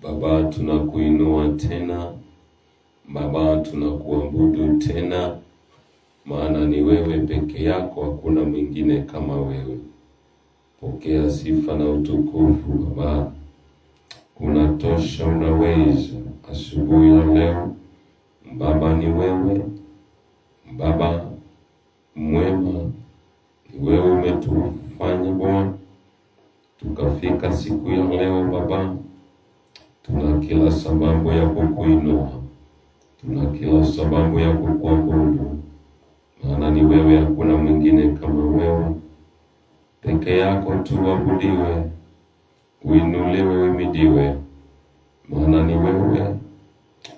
Baba, tunakuinua tena. Baba, tunakuabudu tena, maana ni wewe peke yako, hakuna mwingine kama wewe. Pokea sifa na utukufu Baba, unatosha, unaweza. Asubuhi ya leo Baba, ni wewe Baba mwema, ni wewe umetufanya Bwana tukafika siku ya leo Baba. Tuna kila sababu ya kukuinua, tuna kila sababu ya kukuabudu, maana ni wewe, hakuna mwingine kama wewe. Peke yako tu abudiwe, uinuliwe, uimidiwe, maana ni wewe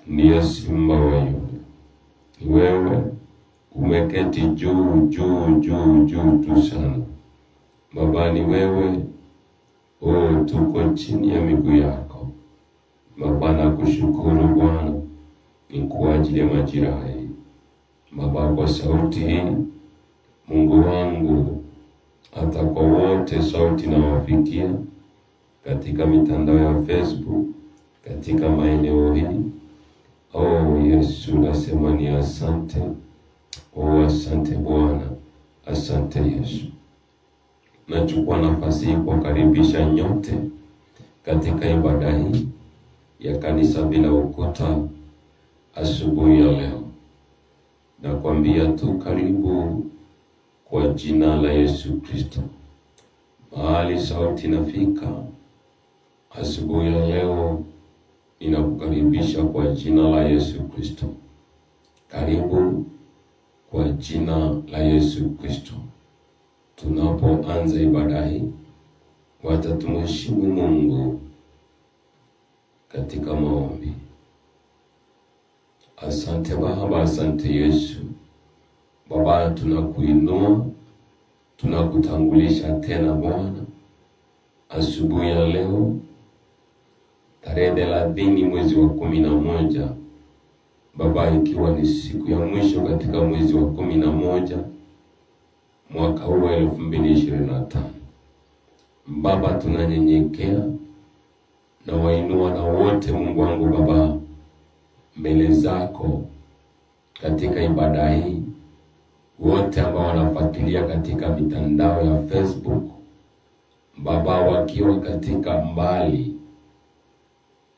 ndiye Simba wa Yuda. Ni wewe umeketi juu tu sana Baba, ni wewe. Tuko chini ya miguu yako Baba, na kushukuru Bwana ni kwa ajili ya majira hii Baba, kwa sauti hii Mungu wangu, hata kwa wote sauti na wafikia katika mitandao ya Facebook, katika maeneo hii. Yesu, nasema ni asante. Asante Bwana, asante Yesu. Nachukua nafasi hii kuwakaribisha nyote katika ibada hii ya Kanisa Bila Ukuta asubuhi ya leo. Nakwambia tu karibu kwa jina la Yesu Kristo. Mahali sauti nafika asubuhi ya leo, ninakukaribisha kwa jina la Yesu Kristo. Karibu kwa jina la Yesu Kristo. Tunapoanza ibada hii, wacha tumheshimu Mungu katika maombi. Asante Baba, asante Yesu. Baba, tunakuinua, tunakutangulisha tena Bwana asubuhi ya leo, tarehe 30 mwezi wa 11 Baba, ikiwa ni siku ya mwisho katika mwezi wa 11 mwaka huu 2025. Baba, tunanyenyekea na wainua na wote Mungu wangu Baba mbele zako katika ibada hii, wote ambao wanafuatilia katika mitandao ya Facebook Baba, wakiwa katika mbali,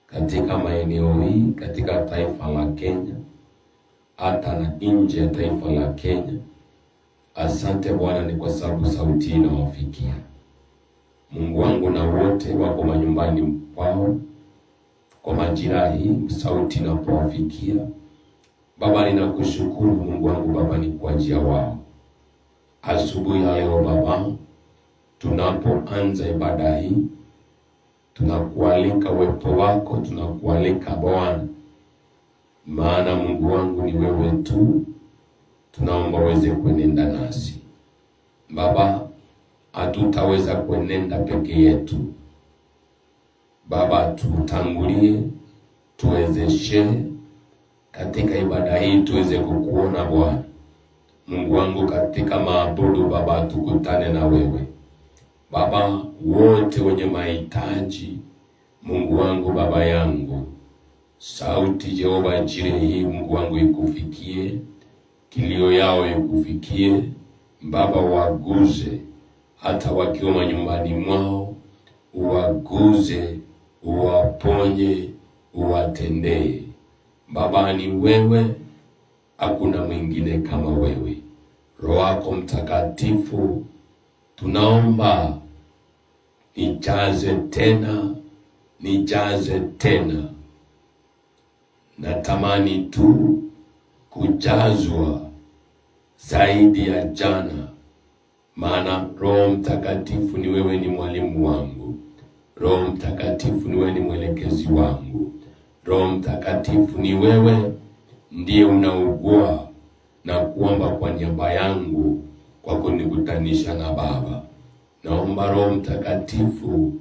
katika maeneo hii, katika taifa la Kenya, hata na nje ya taifa la Kenya. Asante Bwana, ni kwa sababu sauti inawafikia Mungu wangu, na wote wako manyumbani kwao kwa majira hii, sauti inapowafikia Baba, ninakushukuru Mungu wangu Baba, ni kwa ajili wao asubuhi ya leo Baba. Tunapoanza ibada hii, tunakualika uwepo wako, tunakualika Bwana, maana Mungu wangu ni wewe tu. Tunaomba uweze kuenenda nasi Baba, hatutaweza kuenenda peke yetu Baba, tutangulie, tuwezeshe katika ibada hii, tuweze kukuona Bwana Mungu wangu katika maabudu Baba, tukutane na wewe Baba. Wote wenye mahitaji Mungu wangu Baba yangu, sauti Jehova Jireh hii Mungu wangu ikufikie, kilio yao ikufikie Baba, waguze hata wakiwa manyumbani mwao, uwaguze, uwaponye, uwatendee Baba. Ni wewe, hakuna mwingine kama wewe. Roho yako Mtakatifu tunaomba nijaze tena, nijaze tena. Natamani tu kujazwa zaidi ya jana, maana Roho Mtakatifu ni wewe, ni mwalimu wangu. Roho Mtakatifu ni wewe, ni mwelekezi wangu. Roho Mtakatifu ni wewe ndiye unaugua na kuomba kwa niaba yangu, kwa kunikutanisha na Baba. Naomba Roho Mtakatifu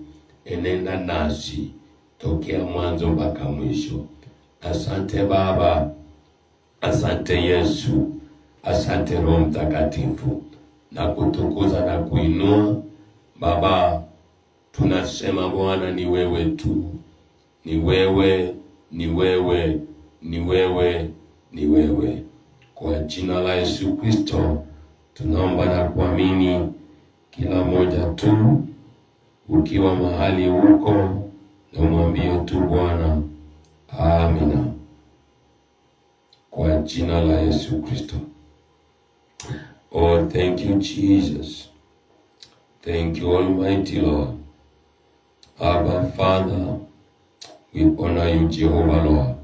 enenda nasi tokea mwanzo mpaka mwisho. Asante Baba, asante Yesu, asante Roho Mtakatifu, na kutukuza na kuinua Baba. Tunasema Bwana ni wewe tu, ni wewe, ni wewe, ni wewe, ni wewe. Kwa jina la Yesu Kristo tunaomba na kuamini, kila moja tu ukiwa mahali huko na mwambie tu Bwana, amina. Kwa jina la Yesu Kristo. Oh, thank you Jesus. Thank you Almighty Lord. Abba Father, we honor you Jehovah Lord.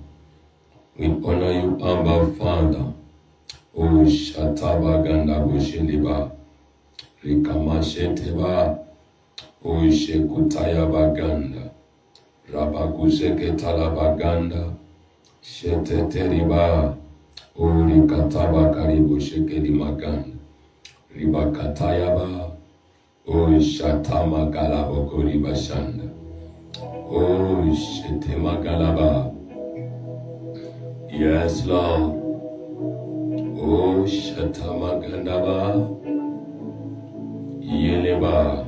We honor you Abba Father. Oh, Shataba Ganda Busheliba. Rikamasheteba. Oh, Shekutaya Baganda. Rabaguzeke Talabaganda. Sheteteriba. Oh, Rikataba Karibu Shekeli Maganda. Ribakatayaba. Oh, Shatama Galabo Ribashanda. Oh, Shetema Galaba. Yes, Lord. Oh, Shatama Gandaba. Yeleba.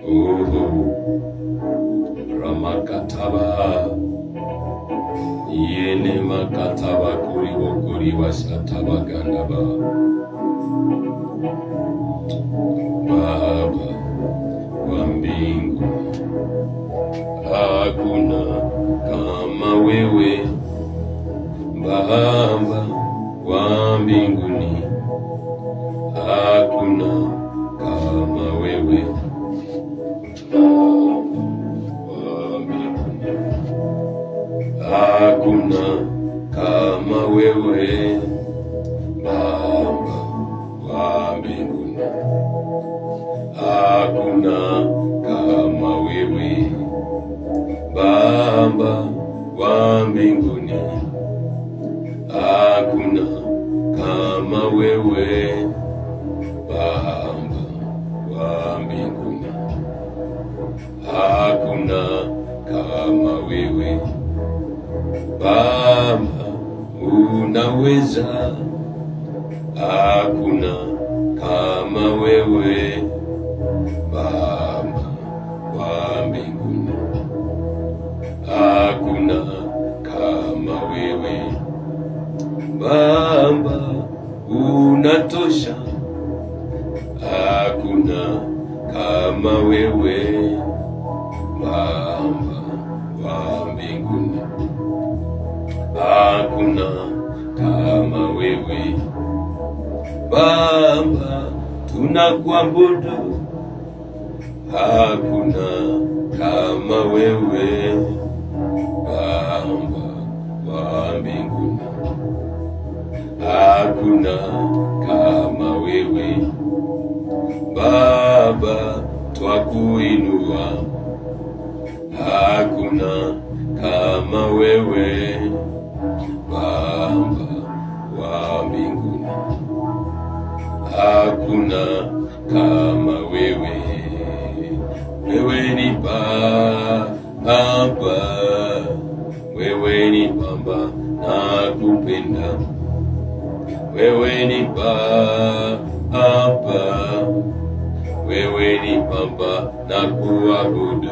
Oh, Ramakataba. Yene Makataba Kuriwa Shataba Gandaba. Baba wa mbingu, hakuna kama wewe. Baba wa mbinguni, hakuna kama wewe. Baba wa mbinguni, hakuna kama wewe. Baba wa mbinguni, hakuna kama wewe. Baba wa mbinguni, hakuna kama wewe. Baba wa mbinguni, hakuna kama wewe. Baba unaweza, hakuna kama wewe. Baba wa mbinguni, hakuna kama wewe. Baba unatosha, hakuna kama wewe. Baba wa mbinguni, hakuna kama wewe. Baba tunakuabudu, hakuna kama wewe. Baba wa mbinguni, hakuna kama wewe. Baba twakuinua, hakuna kama wewe. Baba wa mbinguni, hakuna kama wewe. Wewe ni Baba, wewe ni Baba na kupenda. Wewe ni Baba, wewe ni Baba na kuabudu.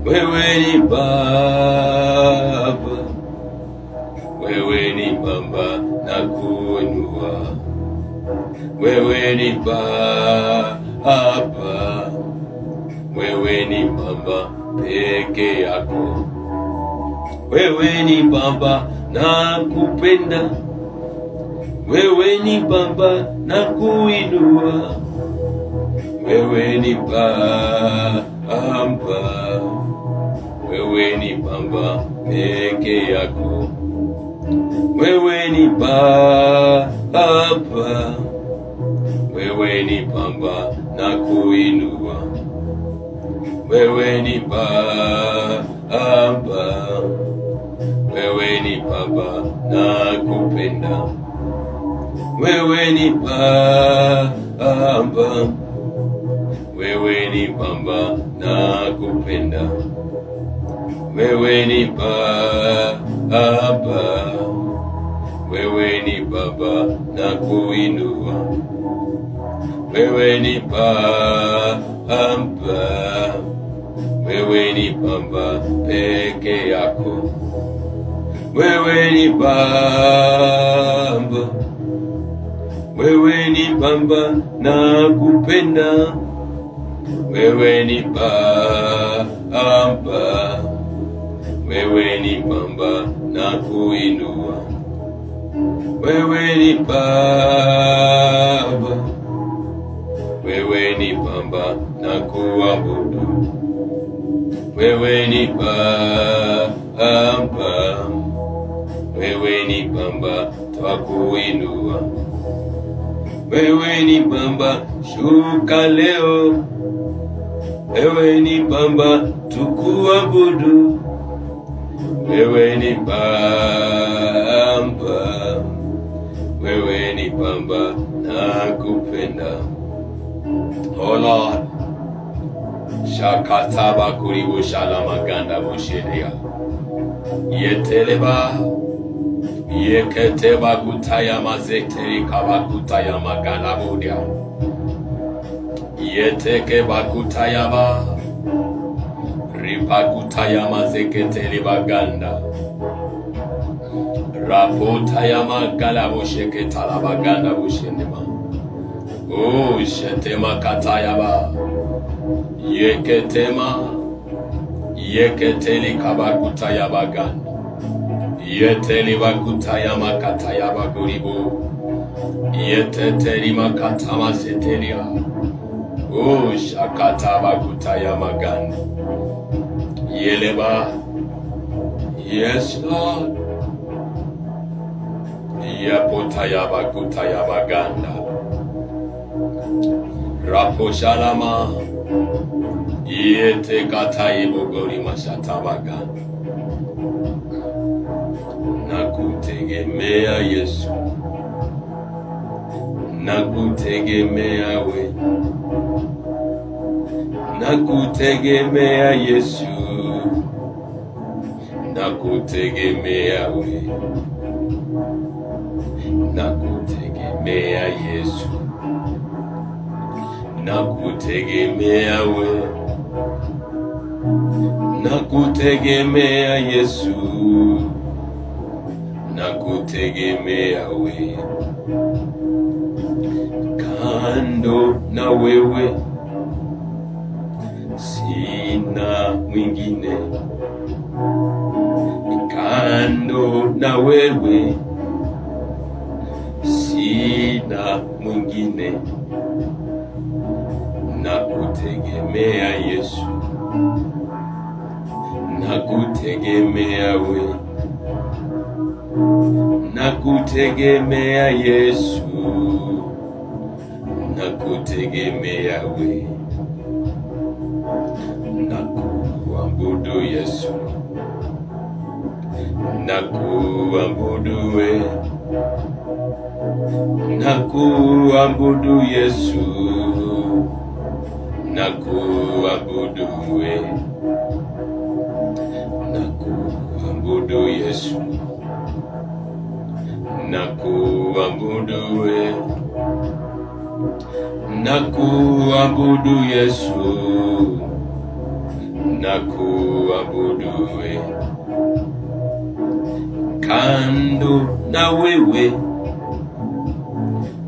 Wewe ni Baba, wewe ni Baba na kuinua. Wewe ni Baba, wewe ni Baba peke yako. Wewe ni Baba na kupenda. Wewe ni Baba na kuinua. Wewe ni Baba, wewe ni Baba peke yako. Wewe ni Baba, wewe ni Baba na kuinua. Wewe ni Baba, wewe ni Baba na kupenda. Wewe ni Baba, wewe ni Baba na kupenda. Wewe ni Baba, wewe ni Baba na kuinua. Wewe ni Baba, wewe wewe ni Baba peke yako, wewe ni Baba, wewe ni Baba na kupenda, wewe ni Baba, wewe ni Baba na kuinua, wewe ni Baba, wewe ni Baba na kuabudu, wewe ni Baba, wewe ni Baba twakuinua, wewe ni Baba shuka leo, wewe ni Baba tukuabudu, wewe ni Baba, wewe ni Baba nakupenda. Oh Lord, shakataba kuribu shalamaganda busheria yeteleba yeketeba kutaya mazeteri kabakutaya magana budia yeteke bakutaya ba ripakutaya mazeketeli baganda rapotaya magala busheketala baganda bushendema o shetema kataya ba yeketema yeketeli kabakutaya baganda yeteli bakutaya makataya baguribu yeteteli makatama setelia o shakata bakutaya maganda yeleba. Yes Lord, yapotaya bakutaya baganda raposhalama yete kataye bogori mashata baganda. Nakutegemea Yesu, nakutegemea we, nakutegemea Yesu, nakutegemea we, nakutegemea Yesu, nakutegemea we, nakutegemea Yesu, nakutegemea we, kando na wewe sina mwingine, kando na wewe sina mwingine, nakutegemea Yesu, nakutegemea we, nakutegemea Yesu, nakutegemea we, nakuabudu Yesu, nakuabudu we, nakuabudu Yesu, nakuabudu we, nakuabudu Yesu, nakuabudu we, nakuabudu Yesu, nakuabudu we, kando na wewe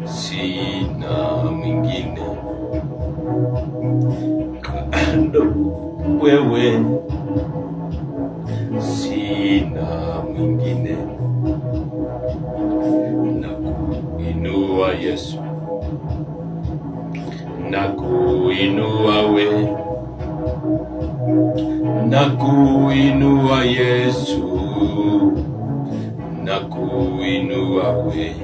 sina mwingine, kando wewe sina mwingine, nakuinua Yesu, nakuinua we, nakuinua Yesu, nakuinua we,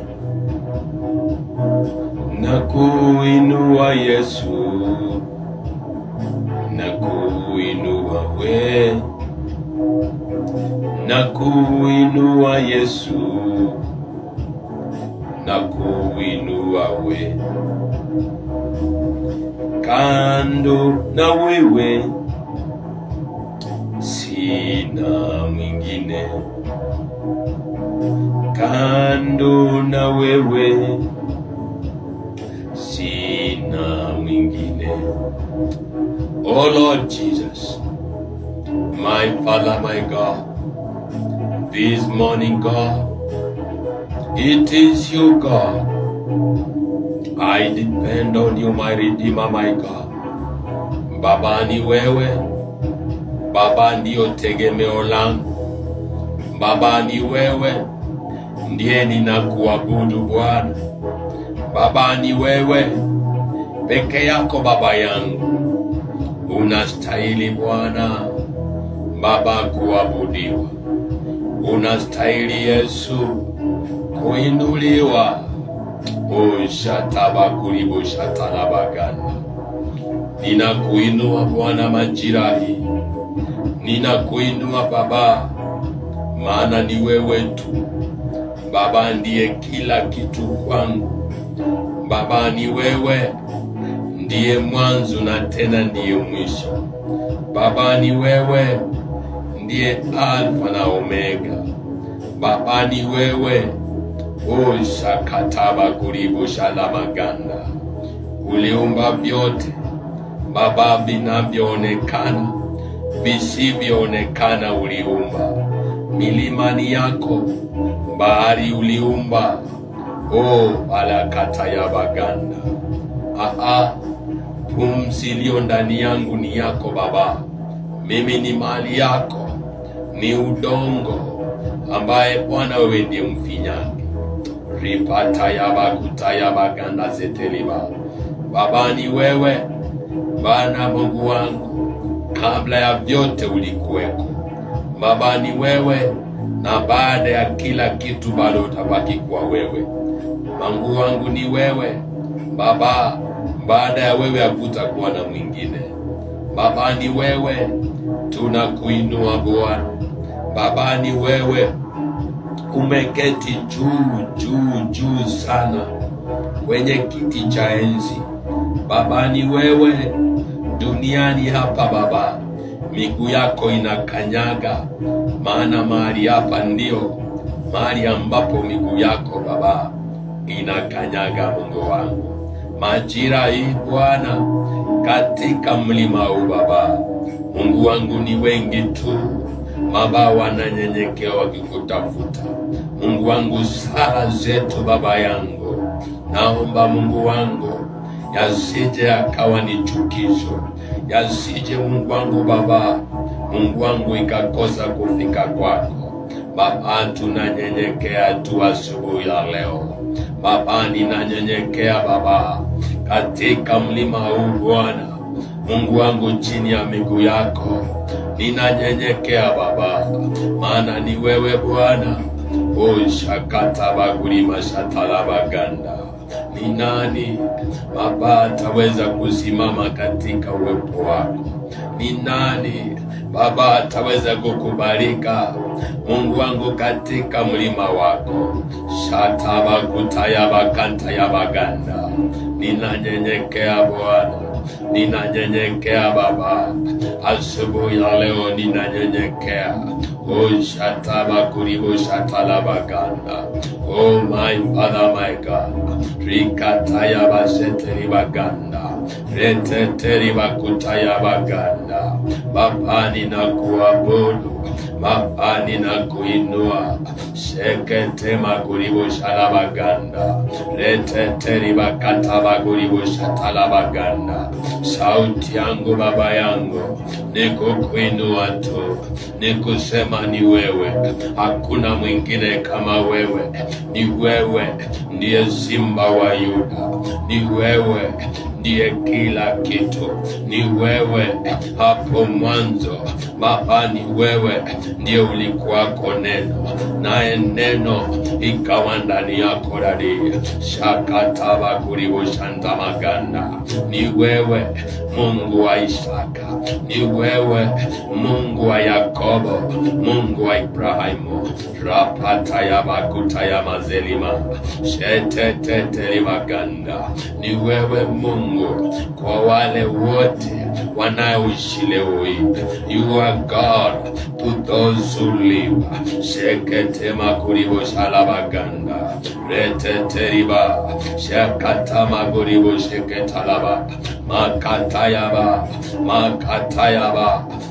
nakuinua Yesu, nakuinua we, nakuinua Yesu, nakuinua we, kando na wewe sina mwingine, kando na wewe sina mwingine. Oh Lord Jesus, My Father, my God, this morning, God, it is you, God. I depend on you, my Redeemer, my God. Baba, ni wewe. Baba, ndiyo tegemeo langu. Baba, ni wewe ndiye ninakuabudu Bwana. Baba, ni wewe peke yako Baba yangu. Unastahili Bwana Baba kuabudiwa. Unastahili Yesu kuinuliwa. Ushatabakuribu shatalabagana. Ninakuinua Bwana majira hii. Ninakuinua Baba, maana ni wewe tu. Baba ndiye kila kitu kwangu. Baba ni wewe ndiye mwanzo na tena ndiye mwisho. Baba ni wewe ndiye Alfa na Omega. Baba ni wewe shakataba kuribu shalamaganda. Uliumba vyote Baba, vinavyoonekana visivyoonekana uliumba. Milimani yako, bahari uliumba. Alakata ya baganda. Pumzi iliyo ndani yangu ni yako Baba. Mimi ni mali yako, ni udongo ambaye Bwana wewe ndiye mfinyangi. Ripata ya bakuta ya baganda zeteliba. Baba ni wewe Bwana Mungu wangu, kabla ya vyote ulikuweko. Baba ni wewe, na baada ya kila kitu bado utabaki kwa wewe. Mungu wangu ni wewe Baba, baada ya wewe hakutakuwa na mwingine. Baba ni wewe, tunakuinua Bwana. Baba ni wewe, umeketi juu sana kwenye kiti cha enzi. Baba ni wewe, duniani hapa Baba miguu yako inakanyaga, maana mahali hapa ndio mahali ambapo miguu yako Baba inakanyaga. Mungu wangu, majira hii Bwana, katika mlima huu Baba Mungu wangu, ni wengi tu Baba wananyenyekea wakikutafuta. Mungu wangu, sala zetu Baba yangu, naomba Mungu wangu yasije akawa ni chukizo, yasije Mungu wangu Baba, Mungu wangu ikakosa kufika kwako Baba. Tunanyenyekea tu asubuhi ya leo Baba, ninanyenyekea Baba katika mlima huu Bwana Mungu wangu, chini ya miguu yako ninanyenyekea Baba, maana ni wewe Bwana. Shakata bagulima shatalabaganda. Ni nani Baba ataweza kusimama katika uwepo wako? Ni nani Baba ataweza kukubalika Mungu wangu katika mlima wako? Shatabakutayabakanta yabaganda. Ninanyenyekea Bwana, ninanyenyekea Baba, asubuhi ya leo ninanyenyekea. Shatabakuribu shatalabaganda. My Father, my God, rikataya baseteri baganda, reteteri bakutaya baganda. Baba ninakuabudu, Baba ninakuinua. Shekete maguribu shalabaganda, reteteri bakata baguribu shatalabaganda. Sauti yangu Baba yangu nikukuinua tu, nikusema ni wewe, hakuna mwingine kama wewe. Ni wewe ndiye Simba wa Yuda, ni wewe ndiye kila kitu, ni wewe hapo mwanzo Baba, ni wewe ndiye ulikuwako neno, naye neno ikawa ndani yako dadi. Shakataba kuribu shantamaganda. Ni wewe Mungu wa Isaka, ni wewe Mungu wa Yakobo, Mungu wa Ibrahimu. Rapata ya bakuta ya mazelima, shetetete maganda. Ni wewe Mungu kwa wale wote wanaoishi leo hii. You are God to those who live. Shekete makuribo shalabaganda, reteteriba shekata maguribo sheketalaba, makatayaba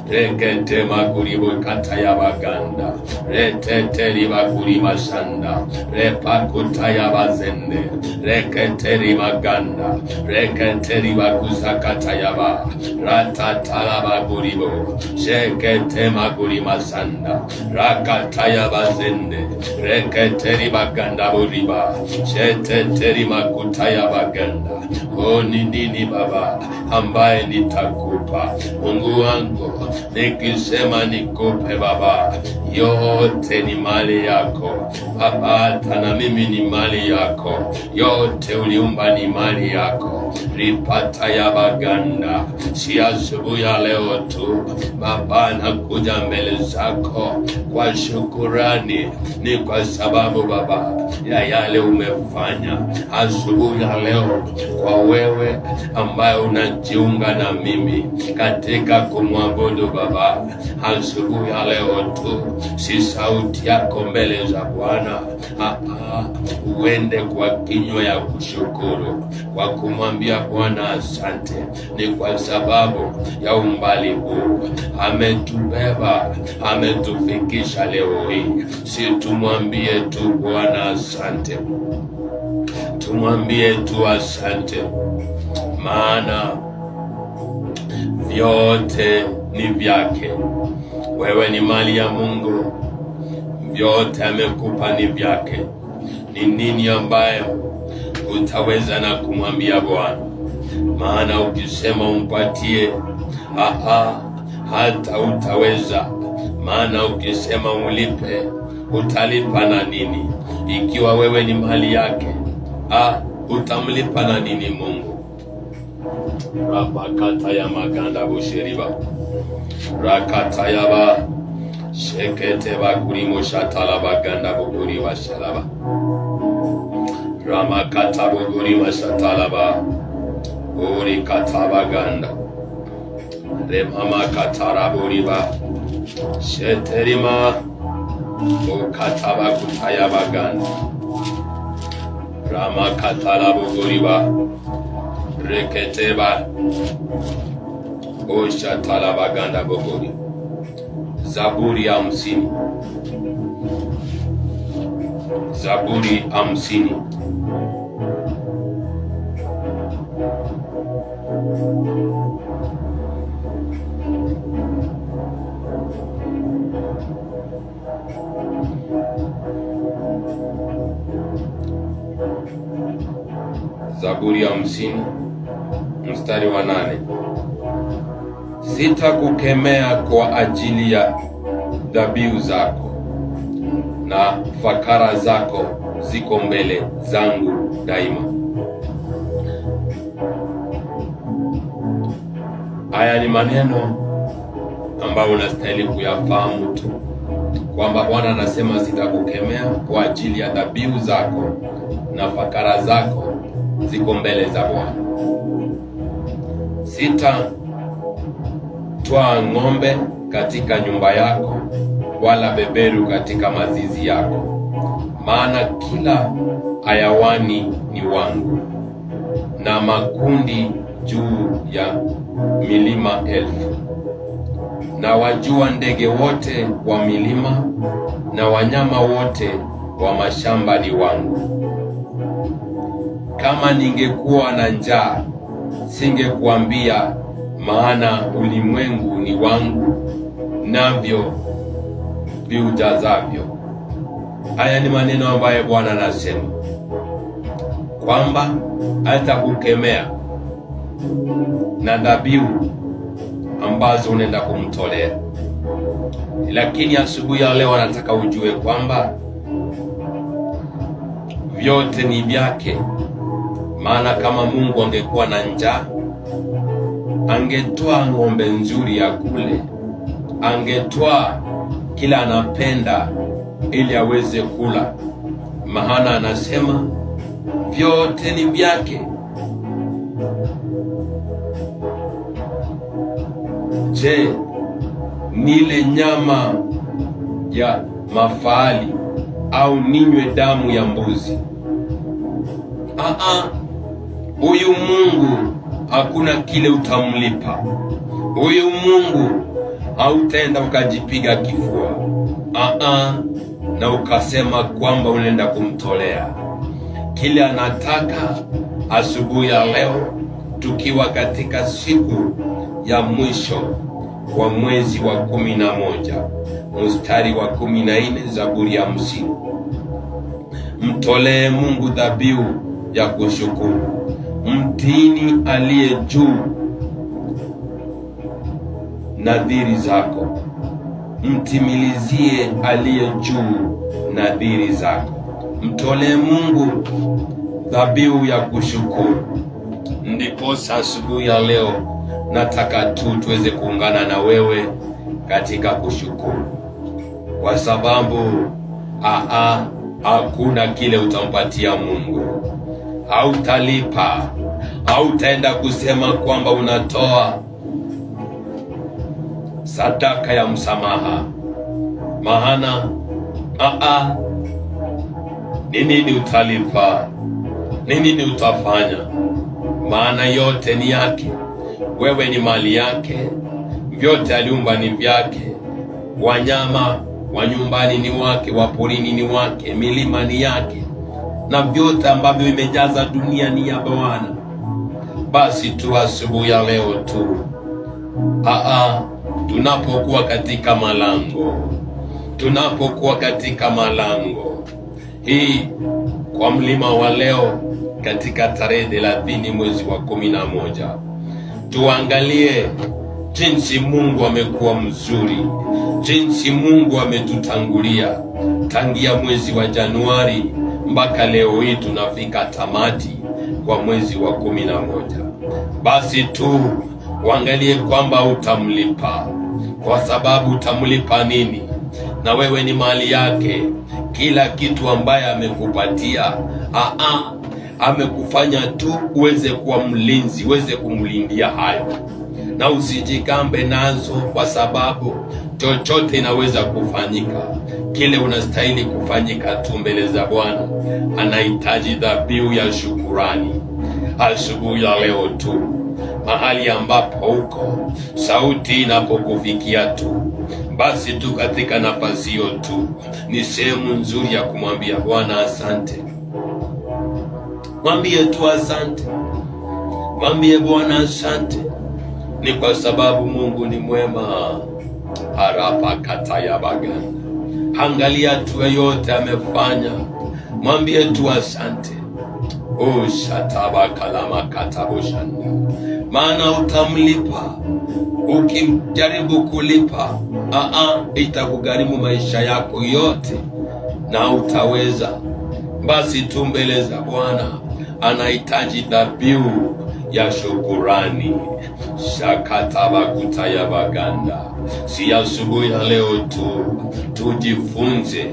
rekete maguribo kataya baganda, retete libaguri masanda, repakutaya bazende, rekete libaganda, rekete libaguza kataya ba, ratatala baguribo, shekete maguri masanda, rakataya bazende, rekete libaganda buriba, shetete limakutaya baganda. O ni nini Baba ambaye nitakupa Mungu wangu, nikisema nikupe Baba, yote ni mali yako Baba, hata na mimi ni mali yako, yote uliumba ni mali yako. Ripata ya baganda, si asubuhi ya leo tu Baba, nakuja mbele zako kwa shukurani, ni kwa sababu Baba ya yale umefanya asubuhi ya leo, kwa wewe ambaye unajiunga na mimi katika kumwabudu Baba asubuhi ya leo tu, si sauti yako mbele za Bwana, uende kwa kinywa ya kushukuru, kwa kumwambia Bwana asante, ni kwa sababu ya umbali huu ametubeba, ametufikisha leo hii. Si tumwambie tu Bwana asante, tumwambie tu asante, maana vyote ni vyake. Wewe ni mali ya Mungu, vyote amekupa ni vyake. Ni nini ambayo utaweza na kumwambia Bwana? Maana ukisema umpatie, hata utaweza. Maana ukisema ulipe, utalipa na nini? Ikiwa wewe ni mali yake, utamlipa na nini Mungu? Rapakata ya maganda bushiriba, rakata ya ba shekete bagurimo shatala baganda buguri bashalaba, ramakata buguri mashatala ba uri kata baganda, remama katara buriba sheterima ukata bagutaya baganda, ramakata la buguriba reketeba oshatala baganda buguri. Zaburi ya 50. Zaburi 50. Zaburi ya 50 mstari wa 8. Sitakukemea kwa ajili ya dhabihu zako, na fakara zako ziko mbele zangu daima. Haya ni maneno ambayo unastahili kuyafahamu tu, kwamba Bwana anasema sitakukemea kwa ajili ya dhabihu zako, na fakara zako ziko mbele za Bwana. Sitatwaa ng'ombe katika nyumba yako, wala beberu katika mazizi yako, maana kila hayawani ni wangu, na makundi juu ya milima 1000. Na wajua ndege wote wa milima, na wanyama wote wa mashamba ni wangu. Kama ningekuwa na njaa, singekuambia, maana ulimwengu ni wangu, navyo viujazavyo. Haya ni maneno ambayo Bwana anasema kwamba hatakukemea na dhabihu ambazo unaenda kumtolea. Lakini asubuhi ya leo anataka ujue kwamba vyote ni vyake. Maana kama Mungu angekuwa na njaa, angetoa ng'ombe nzuri ya kule, angetoa kila anapenda ili aweze kula. Maana anasema vyote ni vyake. Je, nile nyama ya mafahali au ninywe damu ya mbuzi? Huyu Mungu hakuna kile utamlipa. Huyu Mungu hautaenda ukajipiga kifua na ukasema kwamba unaenda kumtolea. Kile anataka asubuhi ya leo, tukiwa katika siku ya mwisho wa mwezi wa 11 mstari wa 14, Zaburi ya 50, mtolee Mungu dhabihu ya kushukuru, mtini aliye juu nadhiri zako, mtimilizie aliye juu nadhiri zako. Mtolee Mungu dhabihu ya kushukuru. Ndipo asubuhi ya leo nataka tuweze kuungana na wewe katika kushukuru, kwa sababu hakuna kile utampatia Mungu, hautalipa, hautaenda kusema kwamba unatoa sadaka ya msamaha, maana ni nini utalipa? Ni nini utafanya? Maana yote ni yake, wewe ni mali yake, vyote aliumba ni vyake, wanyama wa nyumbani ni wake, wa porini ni wake, milima ni yake, na vyote ambavyo imejaza dunia ni ya Bwana. Basi tu asubuhi ya leo tu tunapokuwa katika malango hii kwa mlima wa leo, katika tarehe 30 mwezi wa 11, tuangalie jinsi Mungu amekuwa mzuri, jinsi Mungu ametutangulia tangia mwezi wa Januari mpaka leo hii tunafika tamati kwa mwezi wa 11. Basi tu uangalie kwamba utamlipa, kwa sababu utamlipa nini? Na wewe ni mali yake. Kila kitu ambaye amekupatia amekufanya tu uweze kuwa mlinzi, uweze kumlindia hayo, na usijikambe nazo, kwa sababu chochote inaweza kufanyika. Kile unastahili kufanyika tu mbele za Bwana. Anahitaji dhabihu ya shukurani asubuhi ya leo tu, mahali ambapo uko, sauti inapokufikia tu, basi tu katika nafasi hiyo tu ni sehemu nzuri ya kumwambia Bwana asante. Mwambie tu asante, mwambie Bwana asante. Ni kwa sababu Mungu ni mwema. Harapa kata ya baganda, angalia tu yote amefanya, mwambie tu asante. Shataba kalama katabushanda, maana utamlipa. Ukimjaribu kulipa itakugharimu maisha yako yote, na utaweza. Basi tu mbele za Bwana anahitaji dhabihu ya shukurani. Shakataba kutaya baganda. Si asubuhi ya leo tu tujifunze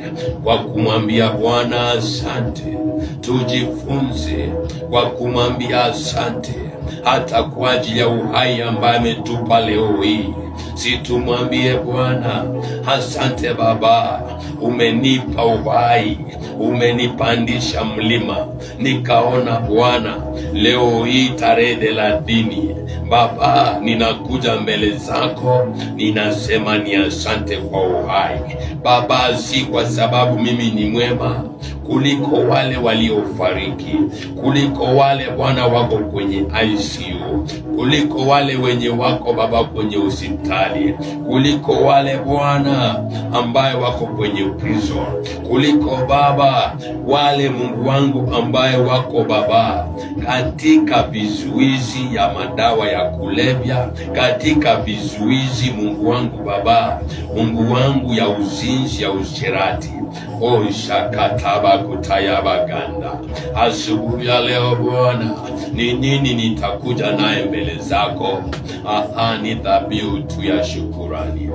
kwa kumwambia Bwana asante, tujifunze kwa kumwambia asante, hata kwa ajili ya uhai ambaye ametupa leo hii. Si tumwambie Bwana asante, Baba, umenipa uhai, umenipandisha mlima nikaona Bwana leo hii tarehe 30. Baba, ninakuja mbele zako, ninasema ni asante kwa uhai. Baba, si kwa sababu mimi ni mwema kuliko wale waliofariki, kuliko wale Bwana wako kwenye ICU, kuliko wale wenye wako Baba kwenye hospitali, kuliko wale Bwana ambaye wako kwenye prison, kuliko Baba wale Mungu wangu ambaye wako Baba katika vizuizi ya madawa ya kulevya, katika vizuizi Mungu wangu Baba, Mungu wangu ya uzinzi, ya usherati. Shakataba kutaya baganda. Asubuhi ya leo Bwana, ni nini nitakuja naye mbele zako? Ni dhabihu tu ya shukurani.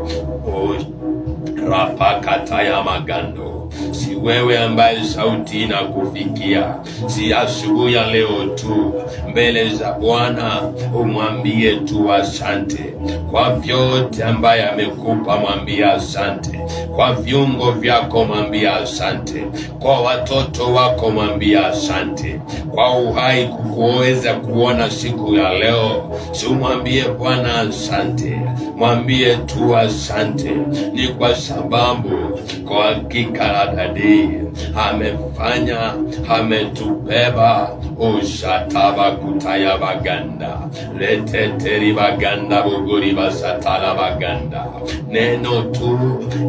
Rapakataya magando. si wewe ambaye sauti inakufikia. Si asubuhi ya leo tu mbele za Bwana umwambie tu asante kwa vyote ambaye amekupa, mwambie asante kwa viungo vyako, mwambie asante kwa watoto wako, mwambie asante kwa uhai kukuweza kuona siku ya leo. Si mwambie Bwana asante, mwambie tu asante. Ni kwa sababu kwa hakika dadi amefanya, ametubeba. Ushataba kutaya baganda leteteri baganda buguri basatala baganda. Neno tu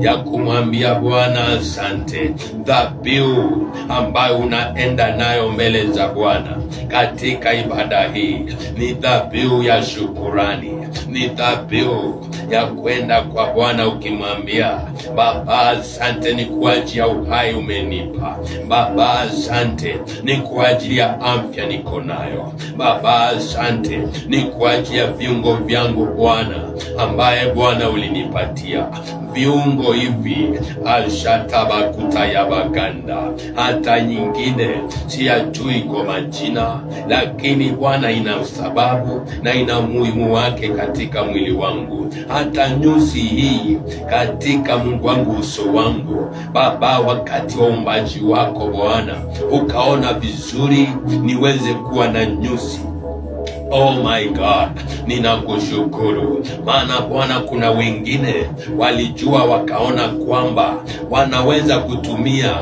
ya kumwambia Bwana asante. Dhabihu ambayo unaenda nayo mbele za Bwana katika ibada hii ni dhabihu ya shukurani, ni dhabihu ya kwenda kwa Bwana ukimwambia Baba asante, ni kwa ajili ya uhai umenipa. Baba asante, ni kwa ajili ya afya niko nayo. Baba asante, ni kwa ajili ya viungo vyangu Bwana ambaye Bwana ulinipatia. Viungo hivi alshatabakutayabaganda, hata nyingine siyajui kwa majina, lakini Bwana ina sababu na ina muhimu wake katika mwili wangu. Hata nyusi hii katika Mungu wangu, uso wangu Baba, wakati wa uumbaji wako Bwana ukaona vizuri niweze kuwa na nyusi. Oh my God, ninakushukuru. Maana Bwana, kuna wengine walijua wakaona kwamba wanaweza kutumia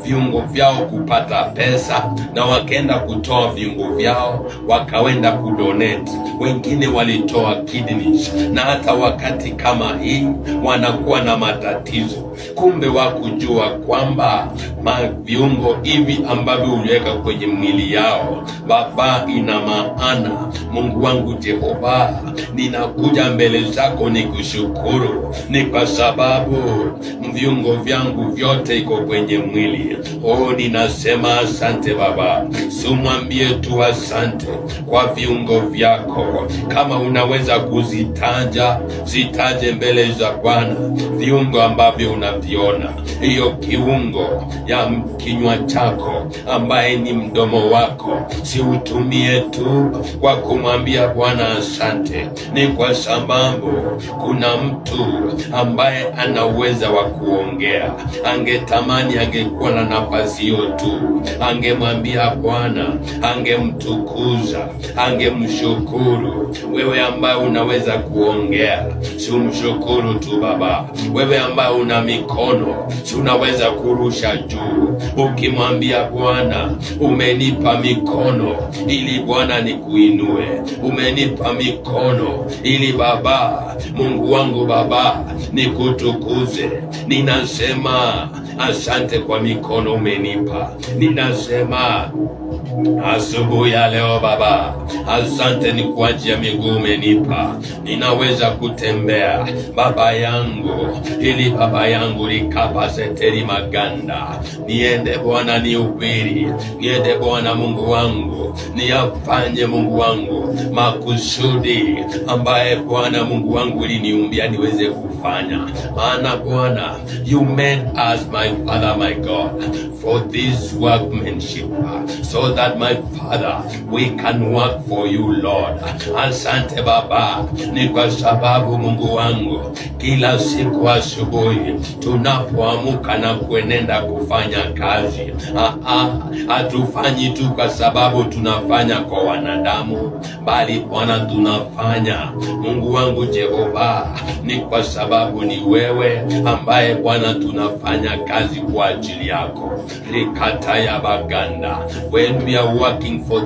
viungo vyao kupata pesa, na wakaenda kutoa viungo vyao wakawenda kudonate. Wengine walitoa kidneys, na hata wakati kama hii wanakuwa na matatizo. Kumbe wakujua kwamba viungo hivi ambavyo uliweka kwenye mwili yao Baba ina maana. Mungu wangu Jehova, ninakuja mbele zako nikushukuru, ni kwa sababu viungo vyangu vyote iko kwenye mwili. Oh, ninasema asante Baba. Sumwambie tu asante kwa viungo vyako. Kama unaweza kuzitaja, zitaje mbele za Bwana viungo ambavyo unaviona. Hiyo kiungo ya kinywa chako ambaye ni mdomo wako, si utumie tu kwa kumwambia Bwana asante. Ni kwa sababu kuna mtu ambaye ana uwezo wa kuongea, angetamani angekuwa na nafasi hiyo tu, angemwambia Bwana, angemtukuza, angemshukuru. Wewe ambaye unaweza kuongea, si umshukuru tu Baba. Wewe ambaye una mikono, si unaweza kurusha juu ukimwambia Bwana, umenipa mikono ili Bwana nikuinue, umenipa mikono ili Baba, Mungu wangu Baba, nikutukuze. Ninasema asante kwa mikono umenipa. Ninasema asubuhi ya leo Baba, asante ni kwa ajili ya miguu umenipa. Ninaweza kutembea Baba yangu, ili Baba yangu likapaseteri maganda. Niende Bwana nihubiri, niende Bwana Mungu wangu, niyafanye Mungu wangu makusudi ambaye Bwana Mungu wangu uliniumbia niweze kufanya. Maana Bwana, you made us my Father, my God, for this workmanship, so that my Father, we can work for you Lord. Asante Baba, ni kwa sababu Mungu wangu kila siku asubuhi tunapoamka na kuenenda kufanya kazi, hatufanyi tu kwa sababu tunafanya kwa wanadamu, bali Bwana tunafanya Mungu wangu Jehova ni kwa sababu ni wewe ambaye Bwana tunafanya kazi kwa ajili yako. Likataya baganda, when we are working for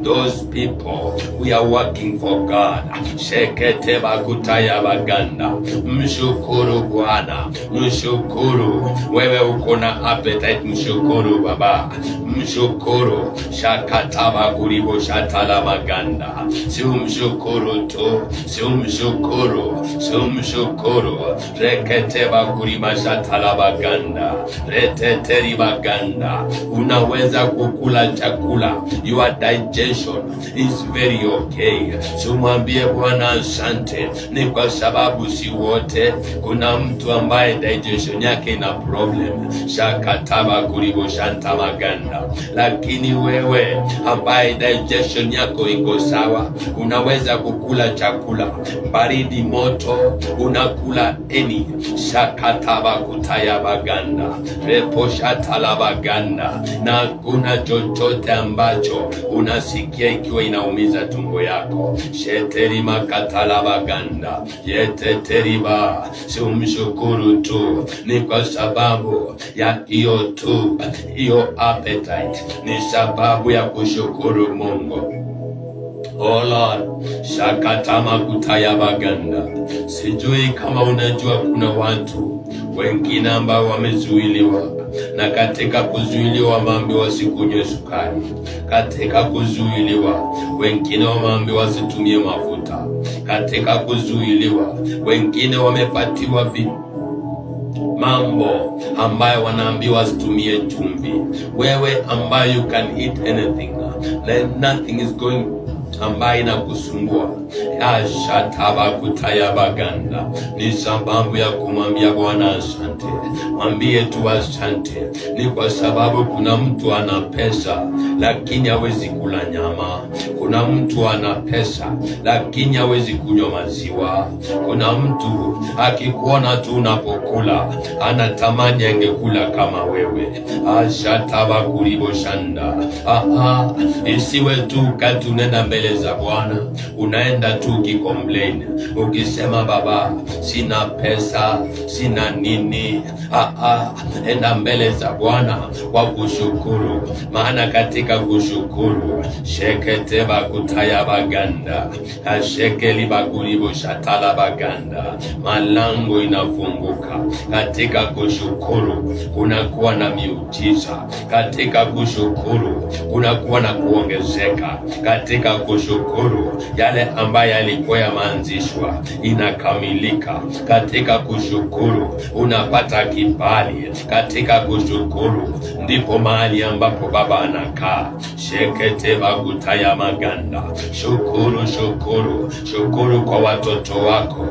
those people, we are working for God. Shekete bakutaya baganda. Mshukuru Bwana, mshukuru. Wewe uko na appetite, mshukuru Baba. Mshukuru. Shakataba kuribo shatala maganda. Si umshukuru tu, si umshukuru, si umshukuru. Reketeba kurima shatala maganda. Reteteri maganda. Unaweza kukula chakula, your digestion is very okay. Tumwambie Bwana asante, ni kwa sababu si wote. Kuna mtu ambaye digestion yake ina problem. Shakataba kuribo shanta maganda. Lakini wewe ambaye digestion yako iko sawa, unaweza kukula chakula baridi moto, unakula eni. Shakataba kutaya baganda. Repo shatala baganda. Na kuna chochote ambacho unasikia ikiwa inaumiza tumbo yako. Sheteri makatala baganda. Yeteteriba. Si umshukuru tu, ni kwa sababu ya hiyo tu, hiyo appetite ni sababu ya kushukuru Mungu. Oh Lord, shakatama kutaya baganda. Sijui kama unajua kuna watu wengine ambao wamezuiliwa, na katika kuzuiliwa wameambiwa wasikunywe sukari. Katika kuzuiliwa wengine wameambiwa wasitumie mafuta. Katika kuzuiliwa wengine wamepatiwa mambo ambayo wanaambiwa wasitumie chumvi. Wewe ambayo you can eat anything, then nothing is going ambaye inakusumbua. Ashataba kutaya baganda. Ni sababu ya kumwambia Bwana asante. Mwambie tu asante. Ni kwa sababu kuna mtu ana pesa lakini hawezi kula nyama. Kuna mtu ana pesa lakini hawezi kunywa maziwa. Kuna mtu akikuona tu unapokula anatamani angekula kama wewe. Ashataba kuribo shanda. Isiwe tu kati unaenda mbele za Bwana, unaenda tu ukicomplain, ukisema baba sina pesa, sina nini. Enda mbele za Bwana kwa kushukuru, maana katika kushukuru shekete bakutaya baganda, ashekeli bakuribo shatala baganda, malango inafunguka. Katika kushukuru kunakuwa na miujiza. Katika kushukuru kunakuwa na kuongezeka. Katika kushukuru yale ambaye yalikuwa yameanzishwa inakamilika. Katika kushukuru unapata kibali. Katika kushukuru ndipo mahali ambapo Baba anakaa. Shekete bagutaya maganda. Shukuru, shukuru, shukuru kwa watoto wako.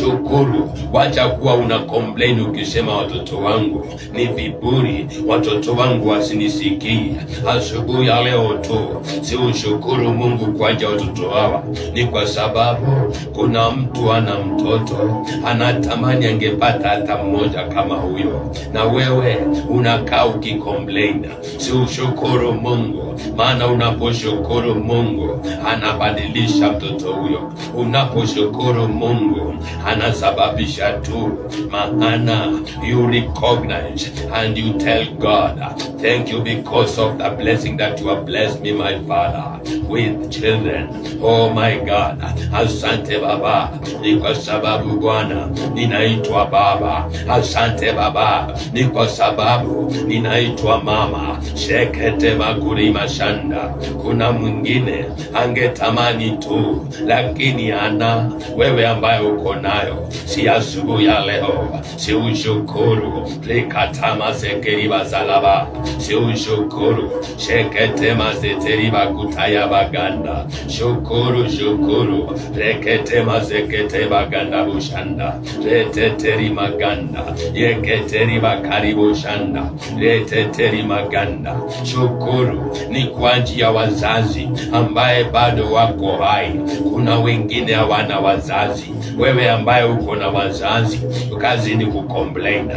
Shukuru. Wacha kuwa una complain ukisema watoto wangu ni viburi, watoto wangu wasinisikii. Asubuhi ya leo tu si ushukuru Mungu kwa ajili ya watoto hawa. Ni kwa sababu kuna mtu ana mtoto anatamani angepata hata mmoja kama huyo, na wewe unakaa ukicomplain. Si ushukuru Mungu, maana unaposhukuru Mungu anabadilisha mtoto huyo. Unaposhukuru Mungu anasababisha tu, maana you recognize and you tell God, thank you because of the blessing that you have blessed me, my Father, with children. Oh my God, asante Baba, ni kwa sababu Bwana ninaitwa baba. Asante Baba, ni kwa sababu ninaitwa mama. Shekete makurima shanda. Kuna mwingine angetamani tu, lakini ana wewe ambaye uko nayo. Si asubuhi ya leo, si ushukuru. Rekatama sekeriba zalaba, si ushukuru. Shekete mazeteriba kutaya baganda. Shukuru, shukuru. Rekete mazekete baganda bushanda. Reteteri maganda. Yeketeri bakari bushanda. Reteteri maganda. Shukuru ni kwa ajili ya wazazi ambaye bado wako hai. Kuna wengine hawana wazazi. Wewe ambaye uko na wazazi, kazi ni kucomplain.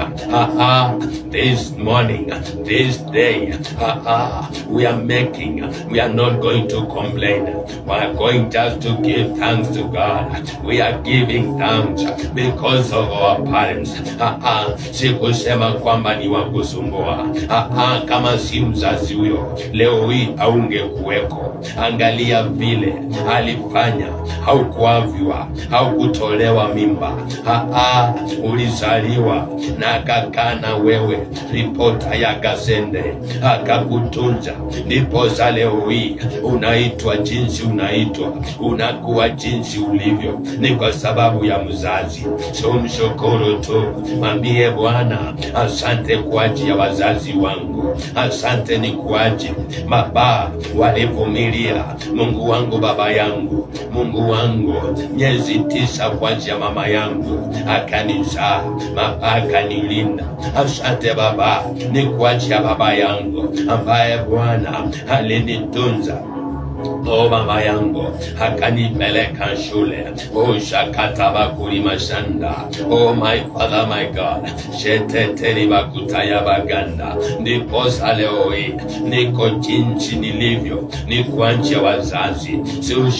This morning, this day, we are not going to complain. We are going just to give thanks to God. We are giving thanks because of our parents. Si kusema kwamba ni wakusumbua. Kama si mzazi huyo, leo hii haungekuweko. Angalia vile alifanya, haukuavywa, haukutolewa ulitolewa mimba. Ulizaliwa na akakaa na wewe, ripota ya gazende, akakutunza. Ndipo leo hii unaitwa jinsi unaitwa, unakuwa jinsi ulivyo, ni kwa sababu ya mzazi. So mshukuru tu, mwambie Bwana, asante kwa ajili ya wazazi wangu, asante ni kwa ajili baba walivumilia. Mungu wangu, baba yangu, Mungu wangu, miezi 9 kwa ajili ya mama yangu, akanizaa, akanilinda. Asante Baba, ni kwa ajili ya baba yangu ambaye Bwana alinitunza. Mama yangu akanipeleka shule. Shakataba kulimashanda. My Father, my God, sheteteri bakutaya baganda. Ndipo leo hii niko jinsi nilivyo, ni kwa ajili ya wazazi.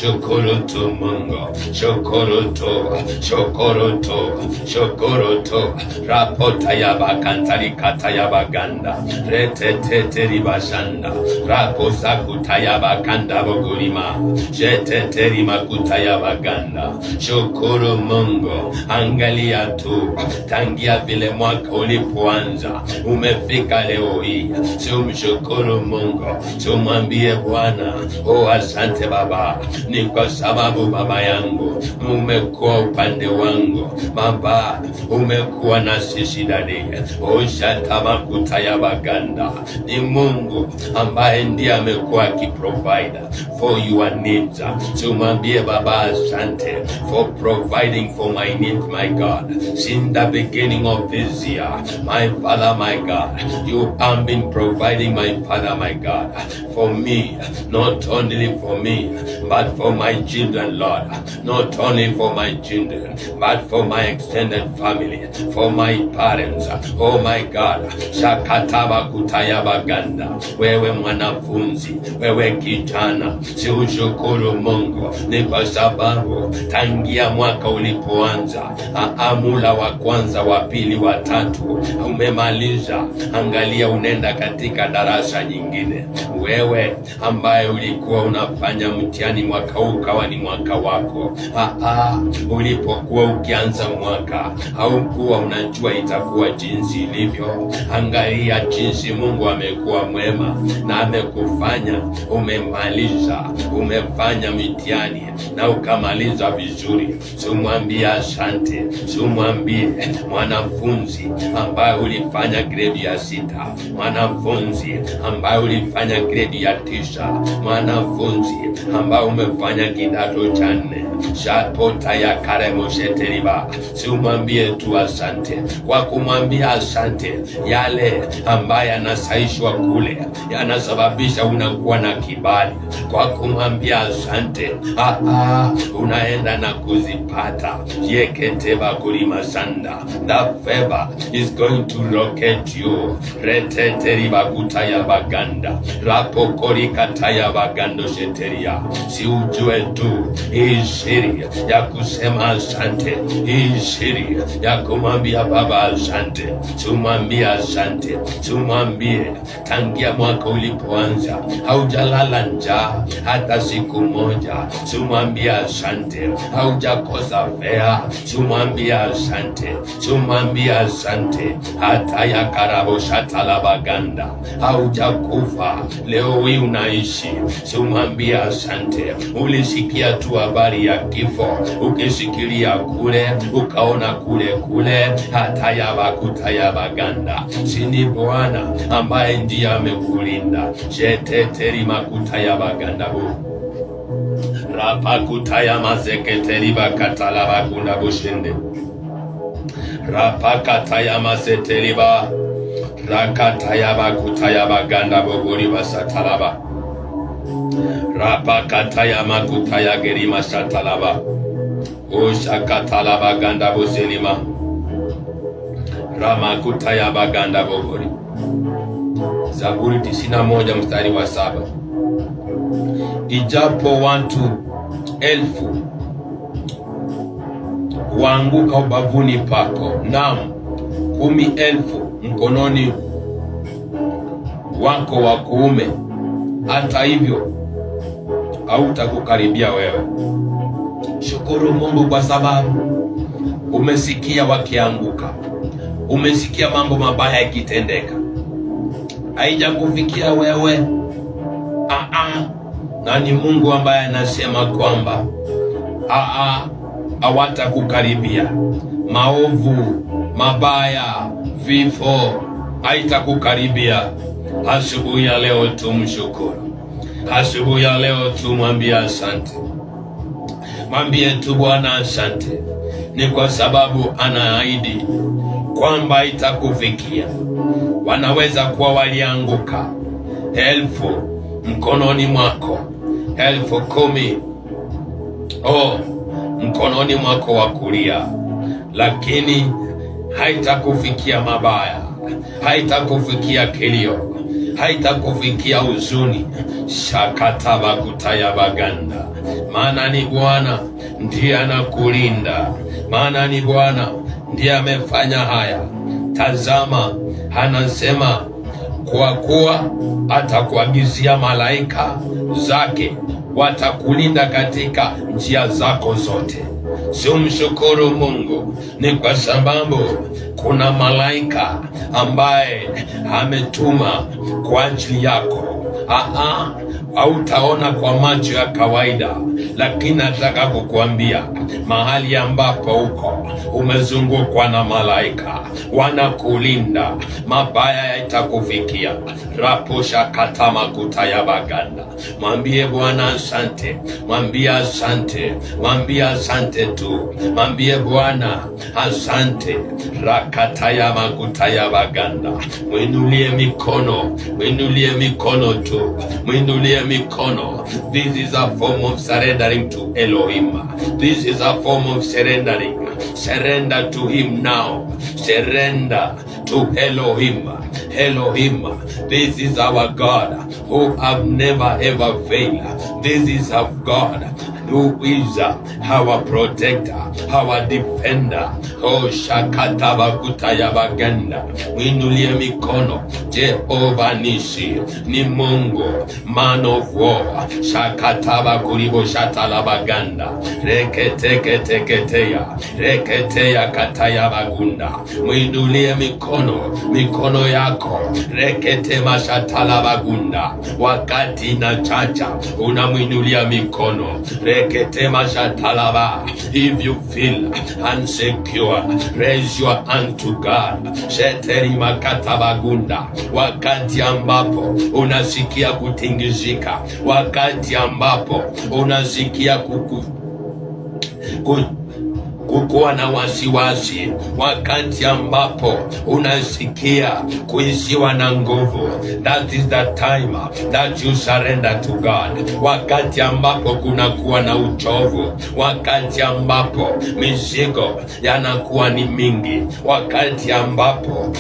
Shukuru tu Mungu, shukuru tu, shukuru tu, shukuru tu. Rapota ya bakantari kata ya baganda, reteteri bashanda, raposa kutaya bakanda bogurima, jeteteri makuta ya baganda. Shukuru Mungu, angalia tu, tangia vile mwaka ulipoanza umefika leo hii. Tumshukuru Mungu, tumwambie Bwana, asante Baba, ni kwa sababu baba yangu umekuwa upande wangu. Baba, umekuwa na sisi dadi. Shatamakuta ya baganda, ni Mungu ambaye ndiye amekuwa akiprovide for your needs. Tumwambie Baba, asante for providing for my needs, my God. Since the beginning of this year, my Father, my God, you have been providing, my Father, my God, for me, not only for me, but for my children, Lord. Not only for my children, but for my extended family, for my parents. Oh my God, shakataba kutaya baganda. Wewe mwanafunzi, wewe kijana, si ushukuru Mungu, ni kwa sababu tangia mwaka ulipoanza, amula wa kwanza, wa pili, wa tatu umemaliza. Angalia, unenda katika darasa nyingine. Wewe ambaye ulikuwa unafanya mtihani mwaka huu ukawa ni mwaka wako, ulipokuwa ukianza mwaka haukuwa unajua itakuwa jinsi ilivyo. Angalia jinsi Mungu amekuwa mwema na amekufanya umemaliza, umefanya mitihani na ukamaliza vizuri. Tumwambie asante. Tumwambie mwanafunzi ambaye ulifanya grade ya 6, mwanafunzi ambaye ulifanya grade ya 9, mwanafunzi ambaye umefanya kidato cha 4, shapota ya karemo sheteriba. Tumwambie tu asante. Kwa kumwambia asante, yale ambaye anasaishwa kule yanasababisha unakuwa na kibali. Kwa kumwambia asante, unaenda na kuzipata. Yeketeba kulimasanda, the favor is going to locate you. Reteteri bakuta ya baganda, rapokori kata ya bagando sheteria. Si ujue tu hii siri ya kusema asante, hii siri ya kumwambia Baba asante. Tumwambie asante. Tumwambie tangia mwaka ulipoanza haujalala njaa hata siku moja. Tumwambie asante. Haujakosa fea. Tumwambie asante. Tumwambie asante. Hata ya karabo shatala baganda, haujakufa, leo hii unaishi. Tumwambie asante. Ulisikia tu habari ya kifo, ukisikilia kule, ukaona kule, hata ya bakuta ya baganda. Sini Bwana ambaye ndiye amekulinda. Sheteteri makuta ya baganda bu, rapakuta ya mazeketeri bakatala bakunda bushende, rapakata ya maseteri ba, rakata ya bakuta ya baganda bogori basatalaba, rapakata ya makuta ya gerima satalaba, ushakatala baganda buselima, ramakuta ya baganda bogori. Zaburi 91 mstari wa 7. Ijapo watu 1000 waanguka ubavuni pako, naam 10,000 mkononi wako wa kuume, hata hivyo hautakukaribia wewe. Shukuru Mungu kwa sababu Umesikia wakianguka, umesikia mambo mabaya yakitendeka, haijakufikia wewe. Na ni Mungu ambaye anasema kwamba hawatakukaribia. Maovu, mabaya, vifo haitakukaribia. Asubuhi ya leo tumshukuru. Asubuhi ya leo tumwambie asante. Mwambie tu Bwana asante, ni kwa sababu anaahidi kwamba itakufikia. Wanaweza kuwa walianguka 1000 mkononi mwako, 10,000 mkononi mwako wa kulia, lakini haitakufikia mabaya, haitakufikia kilio, haitakufikia huzuni. Shakataba kutayabaganda. Maana ni Bwana ndiye anakulinda, maana ni Bwana ndiye amefanya haya. Tazama, anasema kwa kuwa atakuagizia malaika zake, watakulinda katika njia zako zote. Simshukuru Mungu, ni kwa sababu kuna malaika ambaye ametuma kwa ajili yako. Hautaona kwa macho ya kawaida, lakini nataka kukuambia mahali ambapo uko umezungukwa na malaika, wanakulinda, mabaya yatakufikia. Rapusha katama kutayabaganda. Mwambie Bwana asante, mwambie asante, mwambie asante tu, mwambie Bwana asante. Rakatayama kutayabaganda. Mwinulie mikono, mwinulie mikono tu, mwinulie mikono. This is a form of surrendering to Elohim. This is a form of surrendering. Surrender to him now. Surrender to Elohim. Elohim, this is our God who have never ever failed. This is our God who is our protector, our defender. Shakataba kutayabaganda. Mwinulie mikono. Jehova Nisi ni Mungu, man of war. Shakataba kuribo shatalabaganda. Reketeketeketeya, reketeya katayabagunda. Mwinulie mikono, mikono yako. Rekete mashatalabagunda. Wakati na chacha unamwinulia mikono. Rekete mashatalaba. If you feel unsecure, raise your hand to God. Sheteri makatabagunda. Wakati ambapo unasikia kutingizika, wakati ambapo unasikia kukuwa na wasiwasi, wakati ambapo unasikia kuisiwa na nguvu, that is the time that you surrender to God. Wakati ambapo kunakuwa na uchovu, wakati ambapo mizigo yanakuwa ni mingi, wakati ambapo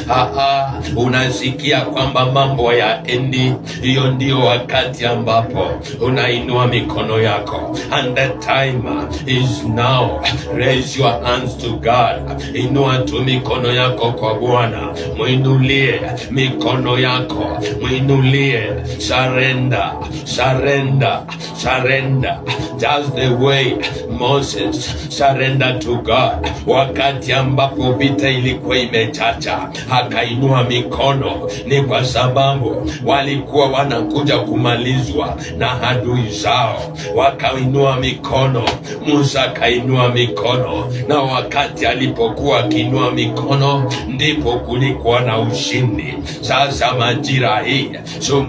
unasikia kwamba mambo ya endi, hiyo ndio wakati ambapo unainua mikono yako. And the time is now. Raise your hands to God. Inua tu mikono yako kwa Bwana. Mwinulie mikono yako. Mwinulie. Surrender. Surrender. Surrender. Just the way Moses surrendered to God. Wakati ambapo vita ilikuwa imechacha, akainua mikono. Ni kwa sababu walikuwa wanakuja kumalizwa na adui zao. Wakainua mikono. Musa akainua mikono. Na wakati alipokuwa akiinua mikono, ndipo kulikuwa na ushindi. Sasa majira hii,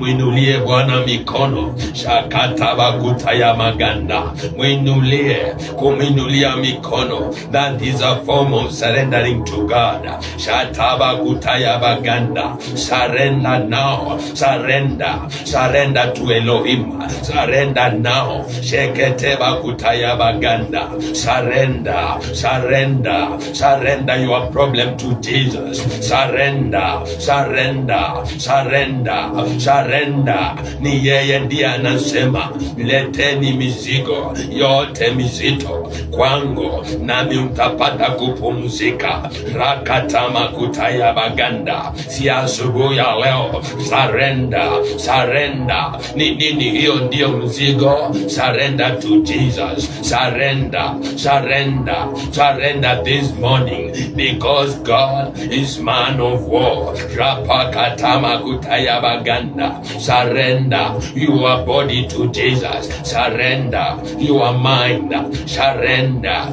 mwinulie Bwana mikono. Shakataba kutayamaganda. Mwinulie, kumwinulia mikono. That is a form of surrendering to God. Shataba kutayabaganda. Surrender now. Surrender. Surrender to Elohim. Surrender now. Sheketeba kutayabaganda. Surrender. Surrender. Surrender your problem to Jesus. Surrender. Surrender. Surrender. Surrender. Ni yeye ndiye anasema, leteni mizigo yote mizito kwangu, nami mtapata kupumzika. Rakatama kutayabaganda. Si asubuhi ya leo. Surrender. Surrender. Ni nini hiyo? Ndio mzigo. Surrender to Jesus. Surrender. Surrender. surrender this morning, because God is man of war. Rapakatama kutaya baganda. Surrender your body to Jesus. Surrender your mind. Surrender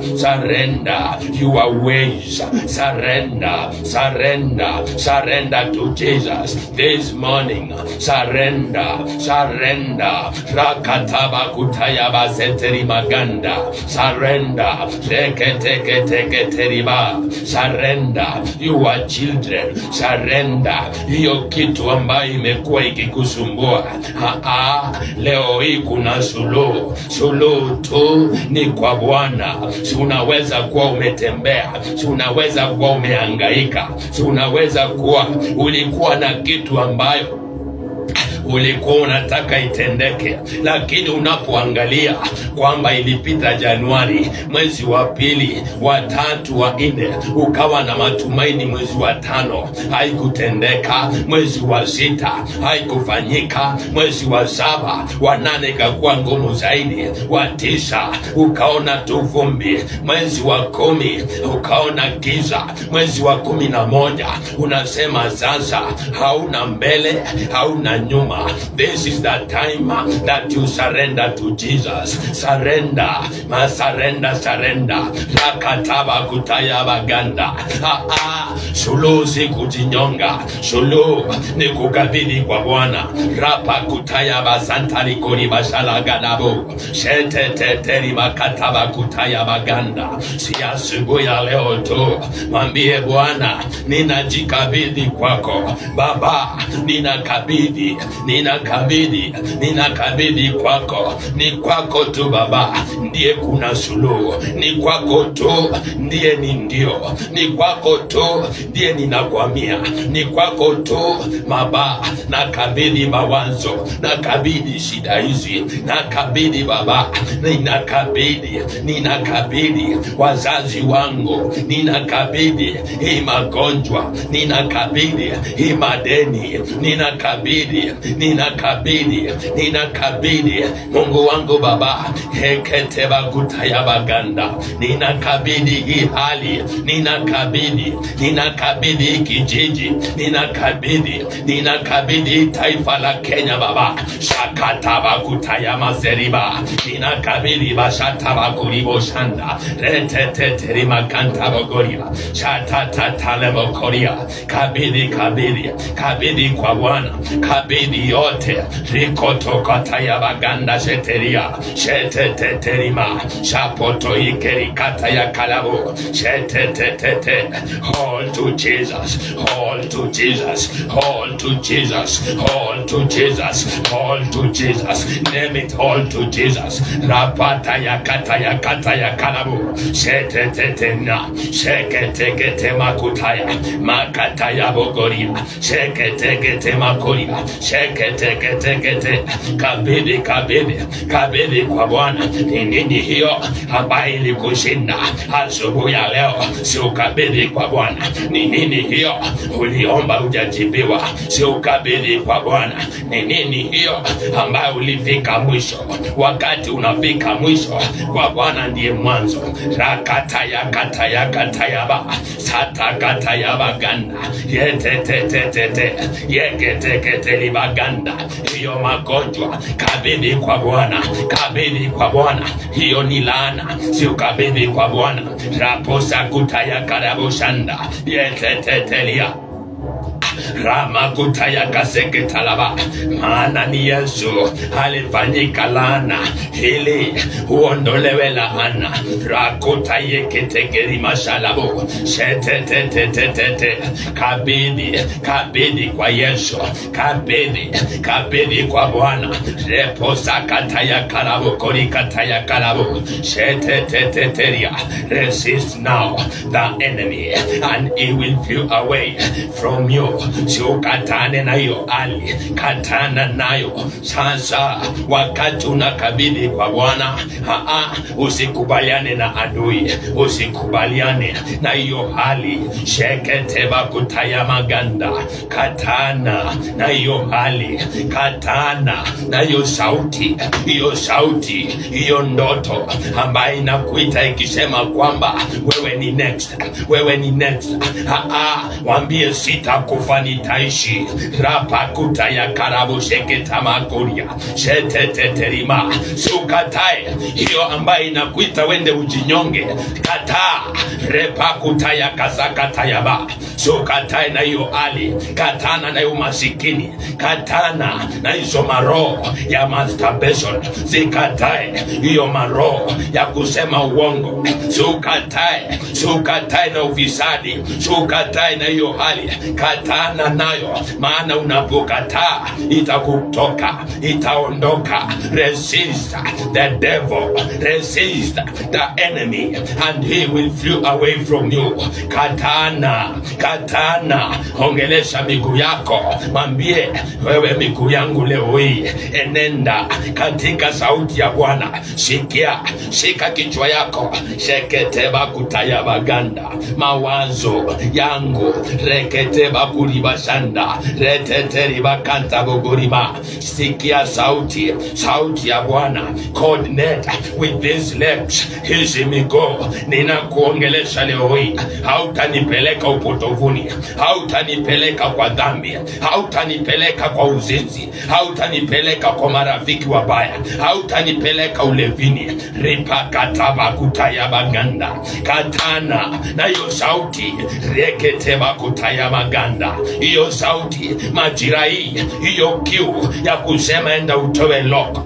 your ways. Surrender to Jesus this morning. Surrender. Rakataba kutaya baseteri maganda. Surrender. Surrender your children. Surrender hiyo kitu ambayo imekuwa ikikusumbua. Leo hii kuna suluhu tu ni kwa Bwana. Unaweza kuwa umetembea, unaweza kuwa umehangaika, unaweza kuwa ulikuwa na kitu ambayo ulikuwa unataka itendeke, lakini unapoangalia kwamba ilipita Januari, mwezi wa pili, wa tatu, wa nne, ukawa na matumaini, mwezi wa tano haikutendeka, mwezi wa sita haikufanyika, mwezi wa saba, wa nane ikakuwa ngumu zaidi, wa tisa ukaona tu vumbi, mwezi wa kumi ukaona giza, mwezi wa 11 unasema sasa hauna mbele, hauna nyuma. This is the time that you surrender to Jesus. Surrender. Rakataba kutaya baganda. Suluhu si kujinyonga. Suluhu ni kukabidhi kwa Bwana. Rapa kutaya basantari kori bashala gadabo. Sheteteri makataba kutaya baganda. Si asubuhi ya leo tu, mwambie Bwana, ninajikabidhi kwako. Baba, ninakabidhi kwako. Ni kwako tu Baba ndiye kuna suluhu. Ni kwako tu ndiye ni ndio. Ni kwako tu ndiye ninakwamia. Ni kwako tu Baba, nakabidhi mawazo, nakabidhi shida hizi, nakabidhi Baba, ninakabidhi wazazi wangu, ninakabidhi hii magonjwa, ninakabidhi hii madeni, ninakabidhi Mungu wangu Baba, heketeba kutaya baganda, ninakabidhi hii hali, ninakabidhi kijiji, ninakabidhi taifa la Kenya Baba, shakataba kutaya mazeriba, ninakabidhi bashataba kuribo shanda, reteteteri makanta bogoriba, shatatatale bokoria, kabidhi kwa Bwana, kabidhi yote, rikotokataya baganda sheteria, sheteteterima, shapoto ikeri kataya kalabo, shetetetete. Hold to Jesus, hold to Jesus, hold to Jesus, hold to Jesus, hold to Jesus, name it, hold to Jesus. Rapata yakataya kataya kalabo, shetetetena, sheketekete makutaya, makataya bogoria, sheketekete makoria, sheketekete. Kabidhi kwa Bwana. Ni nini hiyo ambayo ilikushinda asubuhi ya leo? Si ukabidhi kwa Bwana. Ni nini hiyo uliomba hujajibiwa? Si ukabidhi kwa Bwana. Ni nini hiyo ambayo ulifika mwisho? Wakati unafika mwisho, kwa Bwana ndiye mwanzo. Rakataya satakataya baganda, yetetetetete, yeketekete libaganda. Hiyo magonjwa kabidhi kwa Bwana, kabidhi kwa Bwana. Hiyo ni laana, si ukabidhi kwa Bwana. Raposa kutaya karaboshanda, yetetetelia Ramakutaya kaseke talaba, maana ni Yesu alifanyika laana ili uondolewe laana. Rakutaye ketegeri mashalabo, shetetetetetete. Kabidhi kwa Yesu, kabidhi kwa Bwana. Reposa kataya kalabo, kori kataya kalabo, sheteteteteria. Resist now the enemy and he will flew away from you. si ukatane na hiyo hali, katana nayo sasa. Wakati unakabidhi kwa Bwana, usikubaliane na adui, usikubaliane na hiyo hali. Shekete bakutaya maganda, katana na hiyo hali, katana na hiyo sauti, hiyo ndoto ambayo inakuita ikisema kwamba wewe ni next, wewe ni next. Wambie sitakufa nitaishi. Rapa kutaya karabu sheketa makuria sheteteterima. Sukatae hiyo ambayo inakuita wende ujinyonge, kataa. Repa kutaya kasakatayaba. Sukatae na hiyo hali, katana na hiyo masikini, katana na hizo maroho ya masturbation, zikatae hiyo maroho ya kusema uongo, sukatae na ufisadi, sukatae na hiyo hali, katana nayo, maana unapokataa itakutoka, itaondoka. Resist the devil, resist the enemy and he will flew away from you. Katana, ongelesha miguu yako, mwambie wewe miguu yangu leo hii enenda katika sauti ya Bwana. Shika kichwa yako, sheketeba kutaya baganda, mawazo yangu reketeba kuribashanda, reteteri bakanta bogoriba. Sikia sauti ya Bwana. Coordinate with these legs, hizi miguu ninakuongelesha leo hii. Hautanipeleka upotovuni, hautanipeleka kwa dhambi, hautanipeleka kwa uzinzi, hautanipeleka kwa marafiki wabaya, hautanipeleka ulevini. Ripakataba kutaya baganda, katana na hiyo sauti, reketeba kutaya maganda, hiyo sauti majira hii, hiyo kiu ya kusema enda utowe lock.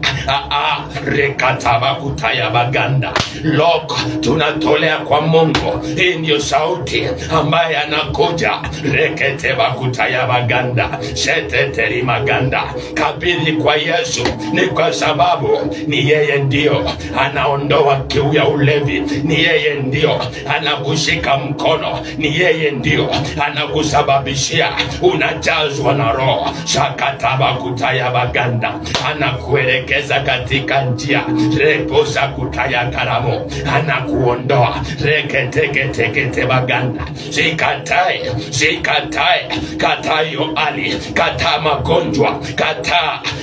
Rekataba kutaya baganda, lock tunatolea kwa Mungu. Hii ndio sauti ambaye anakuja. Reketeba kutaya baganda, sheteteri maganda. Kabidhi kwa Yesu, ni kwa sababu ni yeye ndio anaondoa kiu ya ulevi, ni yeye ndio anakushika mkono, ni yeye ndio anakusababishia unajazwa na Roho. Shakataba kutaya baganda, anakuelekeza katika njia. Reposa kutaya karamo, anakuondoa. Reketekete baganda, sikatae, kataa hiyo hali, kataa magonjwa,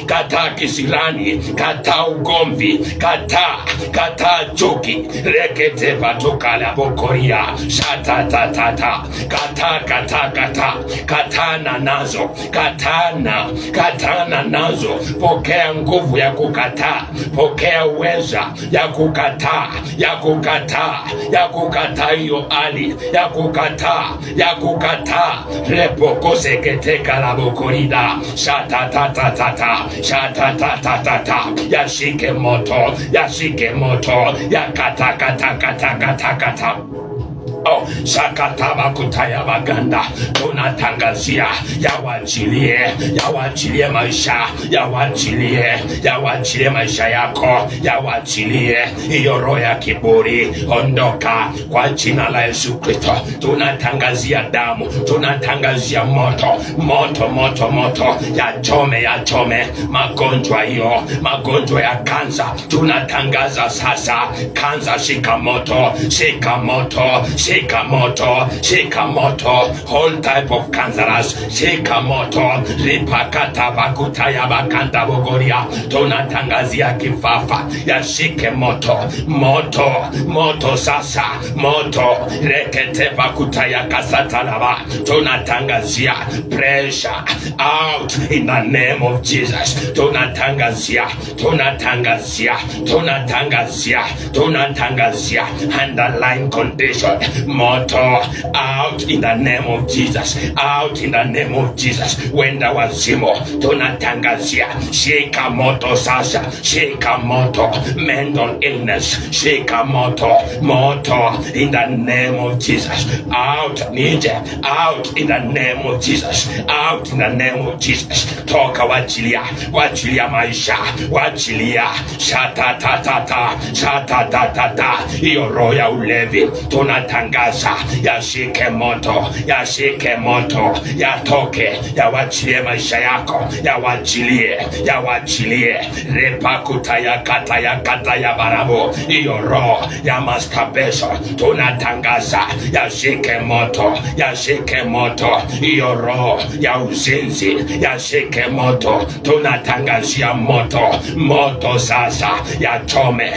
kataa kisirani, kataa ugomvi, kataa chuki. Rekete patukala bokoria shatatata, katana nazo, katana nazo. Pokea nguvu ya kukataa, pokea uweza ya kukataa hiyo hali, ya kukataa. Repokose keteka la bokorida shatatata, yashike moto, yakatakata. Shakataba kutaya baganda, tunatangazia yawachilie maisha, yawachilie maisha yako, yawachilie hiyo roho ya kiburi. Ondoka kwa jina la Yesu Kristo. Tunatangazia damu, tunatangazia moto, yachome magonjwa ya kansa. Tunatangaza sasa, kansa shika moto, all type of cancerous, shika moto. Ripakata bakutaya bakanda bogoria, tunatangazia kifafa yashike moto sasa, rekete bakutaya kasatalaba. Tunatangazia pressure out in the name of Jesus. Tunatangazia underlying condition, moto out in the name of Jesus, Wenda wazimo tunatangazia shika moto sasa, shika moto. Mental illness, shika moto in the name of Jesus. Out in the name of Jesus, toka wachilia maisha, shatatata hiyo roho ya ulevi tunatangazia tunatangaza yashike moto, yashike moto, yatoke, yawachilie maisha yako, yawachilie. Repakuta yakata ya barabo, hiyo roho ya masturbation tunatangaza yashike moto, yashike moto. Hiyo roho ya uzinzi yashike moto, tunatangazia moto sasa, yachome.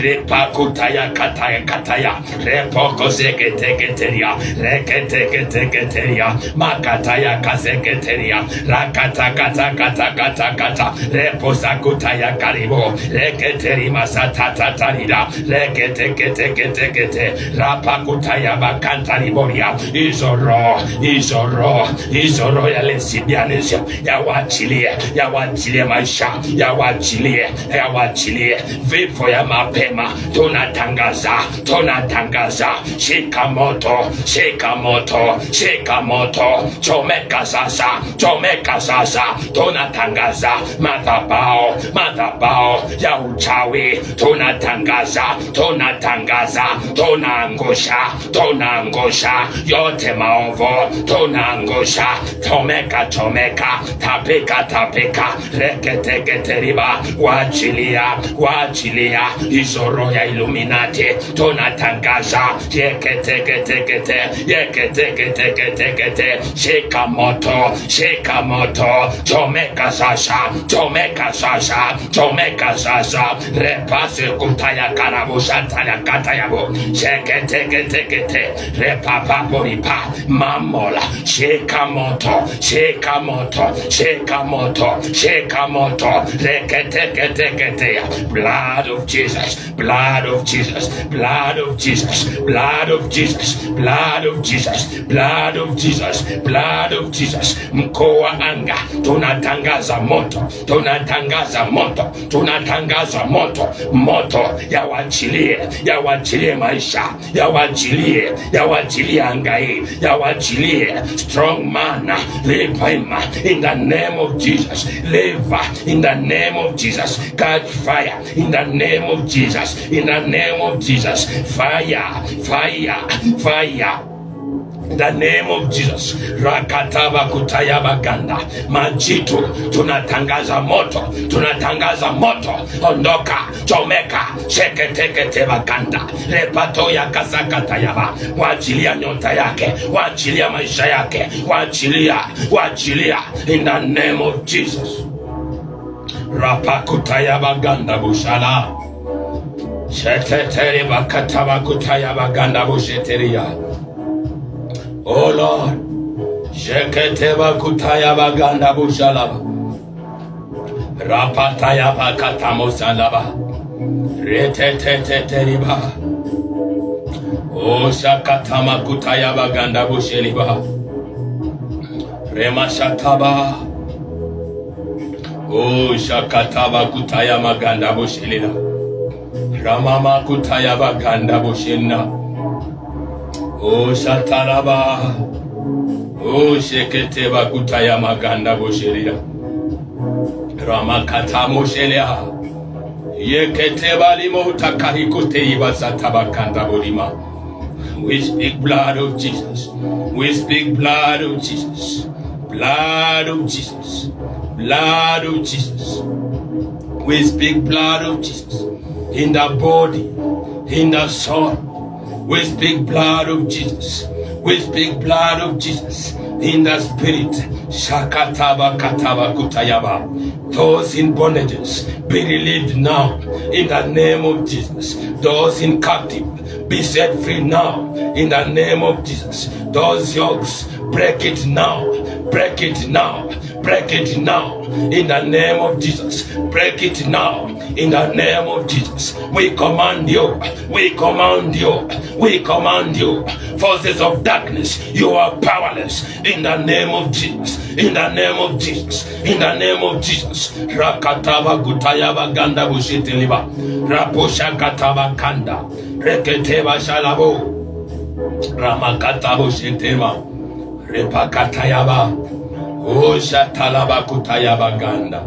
Repakuta yakata ya repoko zeketeketeria, reketeketeketeria, makata yakazeketeria, rakata reposa kuta ya karibo, reketeri masatatatarira, reketeketekete, rapakuta ya bakantariboria. Hizo roho ya lesbianism yawachilie maisha, yawachilie vifo ya mapema. Tunatangaza shika moto, chomeka sasa. Tunatangaza madhabao ya uchawi, tunatangaza, tunaangusha yote maovu, tunaangusha. Chomeka, tapika, reketeketeriba, waachilia hizo roho ya Illuminati, tunatangaza yeketeketekete, shika moto, chomeka sasa, repase kutaya karabusha kata yabo, sheketeketekete, repapaporipa, mamola, shika moto, reketeketekete. Blood of Jesus. Mkoa wa anga, tunatangaza moto, yawachilie maisha, yawachilie anga hii, yawachilie strong man, live him in the name of Jesus, live in the name of Jesus, catch fire in the name of Jesus, fire in the name of Jesus. Rakataba kutayaba ganda majitu, tunatangaza moto, ondoka, chomeka, sheketekete baganda, repato ya kasakatayaba, wachilia nyota yake, wachilia maisha yake, wachilia in the name of Jesus. Rapakutayaba ganda bushala, shetetere bakataba kutayaba ganda busheteria. Oh Lord, sheketeba kutaya baganda bushalaba, rapataya bakatamo salaba, reteteteriba, oh shakatama kutaya baganda busheliba, remashataba, oh shakataba kutaya maganda bushelila, ramama kutaya baganda bushina. Oh shataraba, oh sheketeba kutaya maganda bosheria, ramakata moshelia, yeketeba limo utakahikote ibasataba kanda bolima. We speak blood of Jesus. We speak blood of Jesus. Blood of Jesus. Blood of Jesus. We speak blood of Jesus in the body, in the soul. We speak blood of Jesus. We speak blood of Jesus in the spirit. Shakataba kataba kutayaba. Those in bondages be relieved now in the name of Jesus. Those in captive be set free now in the name of Jesus. Those yokes, break it now. Break it now. Break it now in the name of Jesus. Break it now in the name of Jesus. We command you. We command you. We command you. Forces of darkness, you are powerless in the name of Jesus. In the name of Jesus. In the name of Jesus. Rakataba kutayaba ganda bushiteliba. Raposha kataba kanda. Reketeba shalabo. Ramakata bushitema. Repakatayaba. Osha talaba kutayaba ganda.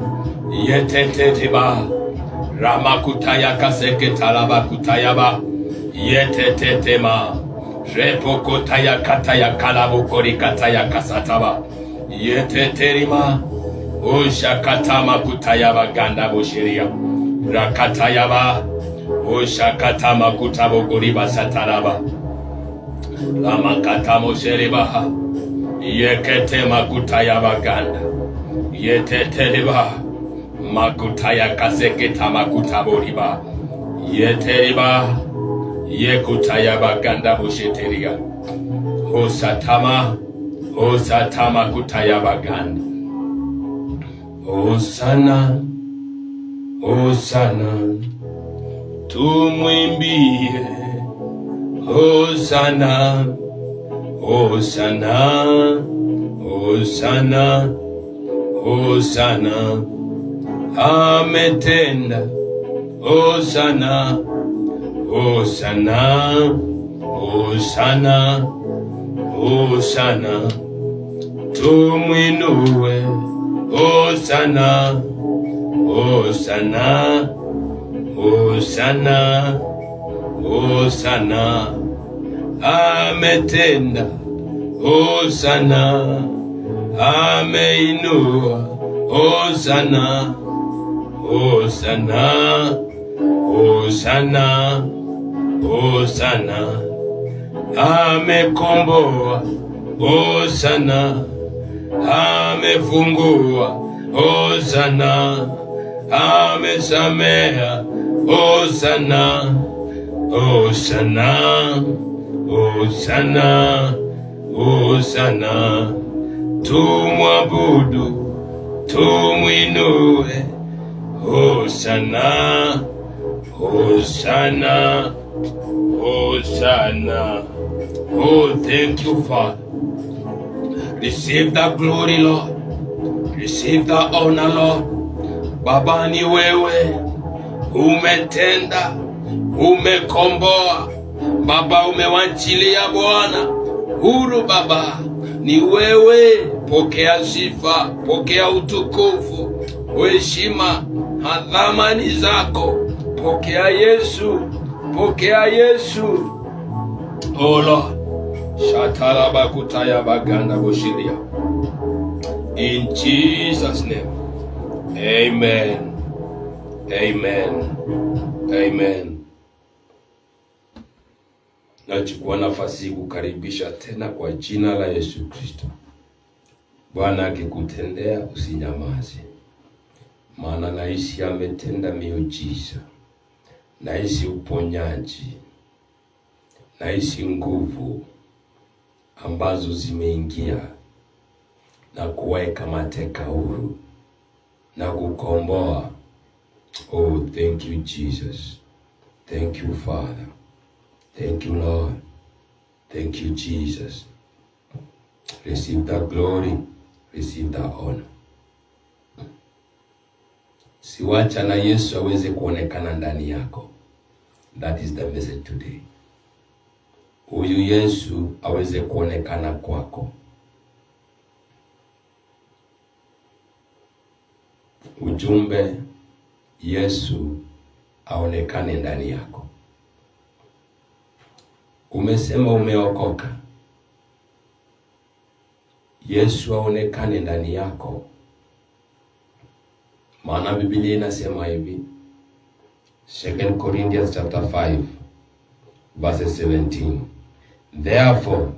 Yetetetiba. Ramakutaya kaseke talaba kutayaba. yetetetema repokotaya kataya kalabukori kataya kasataba yeteterima ushakatama kutaya baganda bushiria rakatayaba ushakatama kutabogori basataraba lamakatamo sheribaha yeketema kutaya baganda yeteteriba makutaya kaseketa makutaboriba yeteriba yekutaya baganda busheteria hosatama kutaya baganda Hosana Hosana tumwimbie Hosana Hosana Hosana Hosana ametenda Hosana Hosana Hosana Hosana tumwinue Hosana Hosana Hosana Hosana ametenda Hosana ameinua Hosana Hosana Hosana Hosana amekomboa Hosana amefungua Hosana amesamea Hosana Hosana Hosana Hosana tumwabudu tumwinue Hosana Hosana Hosana. Oh, thank you, Father. Receive the glory, Lord. Receive the honor, Lord. Baba, ni wewe umetenda, umekomboa Baba, umewachilia Bwana huru Baba, ni wewe. Pokea sifa, pokea utukufu, heshima, adhamani zako. Pokea Yesu, pokea Yesu. Oh Lord, shataraba kutaya baganda boshiria. In Jesus' name, amen, amen, amen. Nachukua nafasi kukaribisha tena kwa jina la Yesu Kristo. Bwana akikutendea usinyamaze, maana nahisi ametenda miujiza, nahisi uponyaji, nahisi nguvu ambazo zimeingia na kuweka mateka huru na kukomboa. Oh, thank you Jesus, thank you Father, thank you Lord, thank you Jesus. Receive the glory, receive the honor. Siwacha na Yesu aweze kuonekana ndani yako. That is the message today. Huyu Yesu aweze kuonekana kwako. Ujumbe, Yesu aonekane ndani yako. Umesema umeokoka, Yesu aonekane ndani yako. Maana Biblia inasema hivi, 2 Corinthians chapter 5 verse 17. Therefore,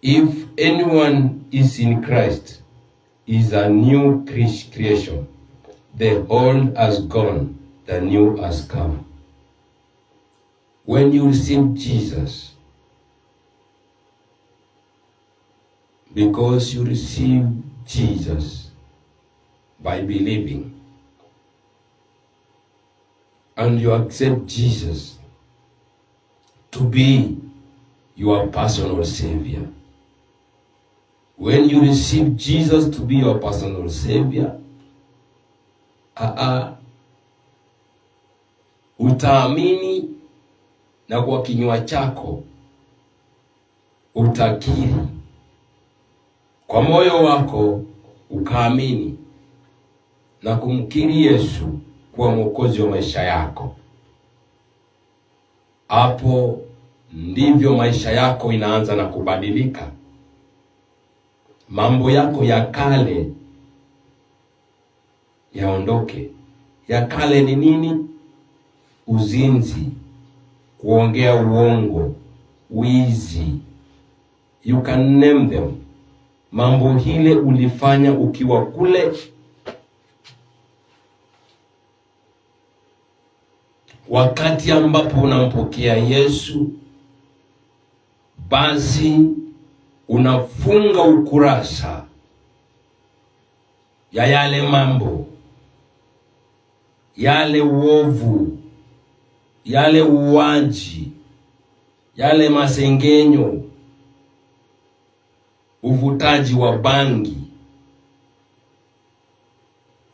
if anyone is in Christ, is a new creation. The old has gone, the new has come. When you receive Jesus, because you receive Jesus by believing, and you accept Jesus to be your personal Savior. When you receive Jesus to be your personal Savior, utaamini na kwa kinywa chako utakiri, kwa moyo wako ukaamini na kumkiri Yesu kuwa Mwokozi wa maisha yako. Hapo ndivyo maisha yako inaanza na kubadilika. Mambo yako ya kale yaondoke. Ya kale ni nini? Uzinzi, kuongea uongo, wizi. You can name them. Mambo hile ulifanya ukiwa kule. Wakati ambapo unampokea Yesu, basi unafunga ukurasa ya yale mambo, yale uovu, yale uwaji, yale masengenyo, uvutaji wa bangi.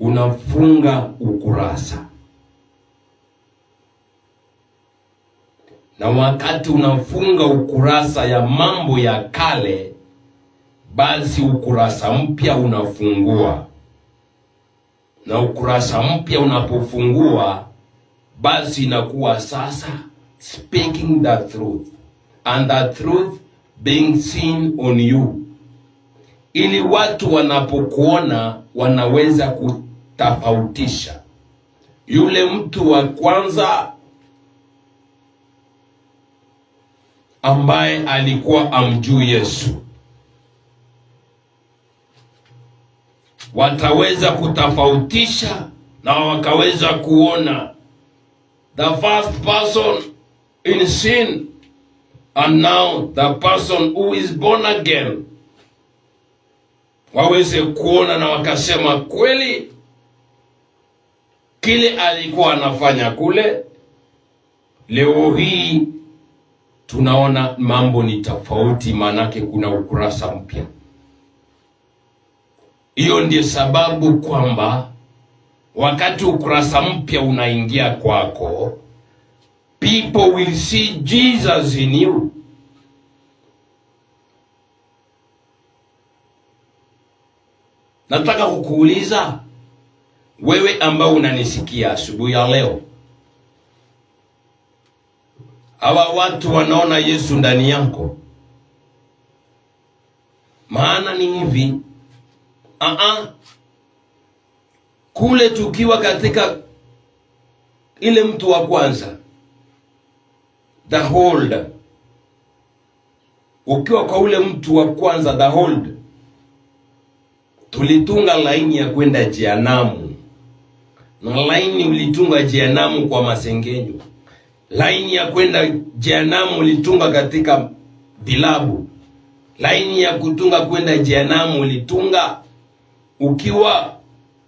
Unafunga ukurasa. Na wakati unafunga ukurasa ya mambo ya kale, basi ukurasa mpya unafungua. Na ukurasa mpya unapofungua, basi inakuwa sasa speaking the truth, and the truth being seen on you, ili watu wanapokuona wanaweza kutofautisha yule mtu wa kwanza ambaye alikuwa amjui Yesu. Wataweza kutofautisha na wakaweza kuona the first person in sin and now the person who is born again. Waweze kuona na wakasema kweli kile alikuwa anafanya kule, leo hii tunaona mambo ni tofauti, manake kuna ukurasa mpya. Hiyo ndiyo sababu kwamba wakati ukurasa mpya unaingia kwako, people will see Jesus in you. Nataka kukuuliza wewe ambao unanisikia asubuhi ya leo, hawa watu wanaona Yesu ndani yako? Maana ni hivi, kule tukiwa katika ile mtu wa kwanza, the hold, ukiwa kwa ule mtu wa kwanza, the hold, tulitunga laini ya kwenda jehanamu. Na laini ulitunga jehanamu kwa masengenyo. Laini ya kwenda jehanamu ulitunga katika vilabu. Laini ya kutunga kwenda jehanamu ulitunga ukiwa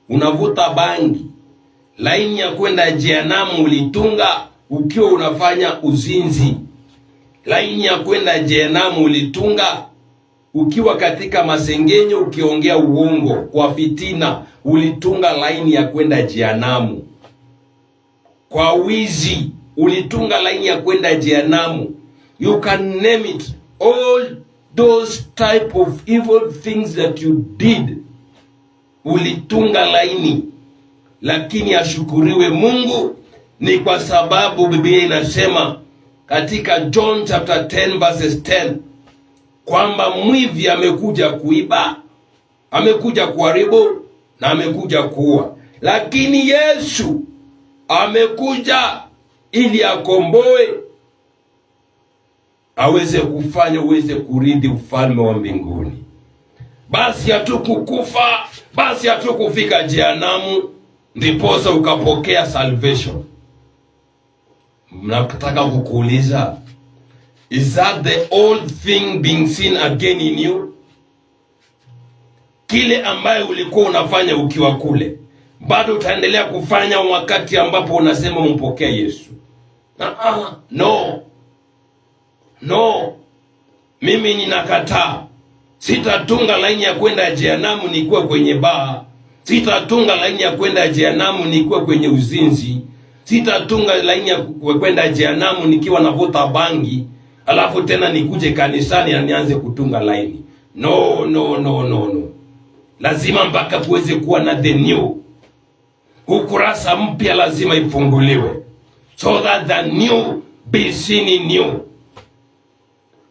unavuta bangi. Laini ya kwenda jehanamu ulitunga ukiwa unafanya uzinzi. Laini ya kwenda jehanamu ulitunga ukiwa katika masengenyo, ukiongea uongo, kwa fitina. Ulitunga laini ya kwenda jehanamu. Kwa wizi ulitunga laini ya kwenda jehanamu. You can name it, all those type of evil things that you did, ulitunga laini. Lakini ashukuriwe Mungu, ni kwa sababu Biblia inasema katika John chapter 10 verses 10 kwamba mwivi amekuja kuiba, amekuja kuharibu na amekuja kuua, lakini Yesu amekuja ili akomboe, aweze kufanya uweze kurithi ufalme wa mbinguni. Basi hatukukufa, basi hatukufika jehanamu ndiposa ukapokea salvation. Nataka kukuuliza, is that the old thing being seen again in you? Kile ambaye ulikuwa unafanya ukiwa kule, bado utaendelea kufanya wakati ambapo unasema umpokea Yesu? No, mimi ninakataa. Sitatunga laini ya kwenda jehanamu nikiwa kwenye baa. Sitatunga laini ya kwenda jehanamu nikiwa kwenye uzinzi. Sitatunga laini ya kwenda jehanamu nikiwa navuta bangi, alafu tena nikuje kanisani na nianze kutunga laini. No. Lazima mpaka kuweze kuwa na the new. Ukurasa mpya lazima ifunguliwe, so that the new be seen in you.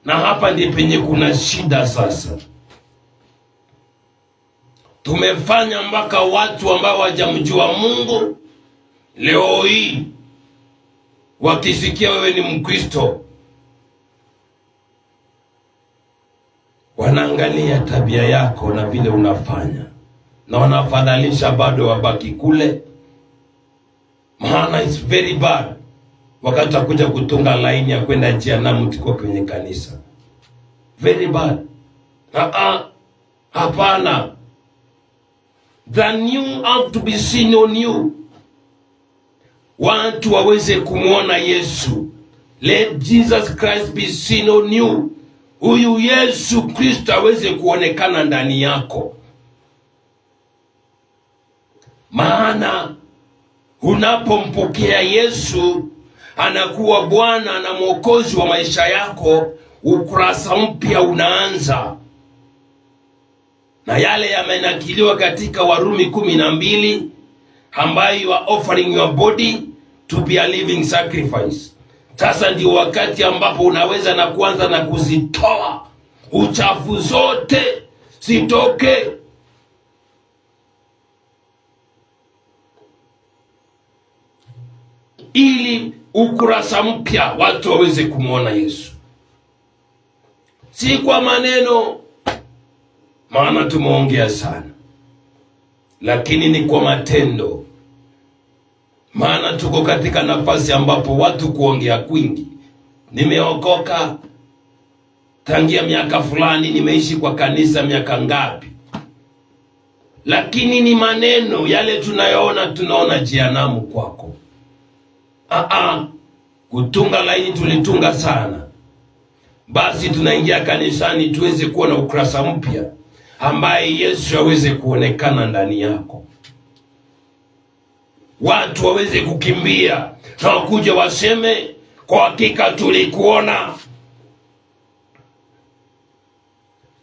Na hapa ndi penye kuna shida sasa. Tumefanya mpaka watu ambao hawajamjua Mungu leo hii wakisikia wewe ni Mkristo, wanaangalia tabia yako na vile unafanya, na wanafadhalisha bado wabaki kule, maana it's very bad wakati akuja kutunga laini ya kwenda jehanamu tuko kwenye kanisa. Very bad. Hapana. The new have to be seen on you. Watu waweze kumwona Yesu. Let Jesus Christ be seen on you. Huyu Yesu Kristo aweze kuonekana ndani yako. Maana unapompokea Yesu anakuwa Bwana na Mwokozi wa maisha yako, ukurasa mpya unaanza. Na yale yamenakiliwa katika Warumi 12 ambayo you are offering your body to be a living sacrifice. Sasa ndio wakati ambapo unaweza na kuanza na kuzitoa uchafu zote zitoke. Ili ukurasa mpya watu waweze kumwona Yesu. Si kwa maneno, maana tumeongea sana, lakini ni kwa matendo. Maana tuko katika nafasi ambapo watu kuongea kwingi. Nimeokoka tangia miaka fulani, nimeishi kwa kanisa miaka ngapi, lakini ni maneno yale tunayoona, tunaona jehanamu kwako. Kutunga laini tulitunga sana. Basi tunaingia kanisani tuweze kuwa na ukurasa mpya ambaye Yesu aweze kuonekana ndani yako. Watu waweze kukimbia na wakuja waseme kwa hakika tulikuona.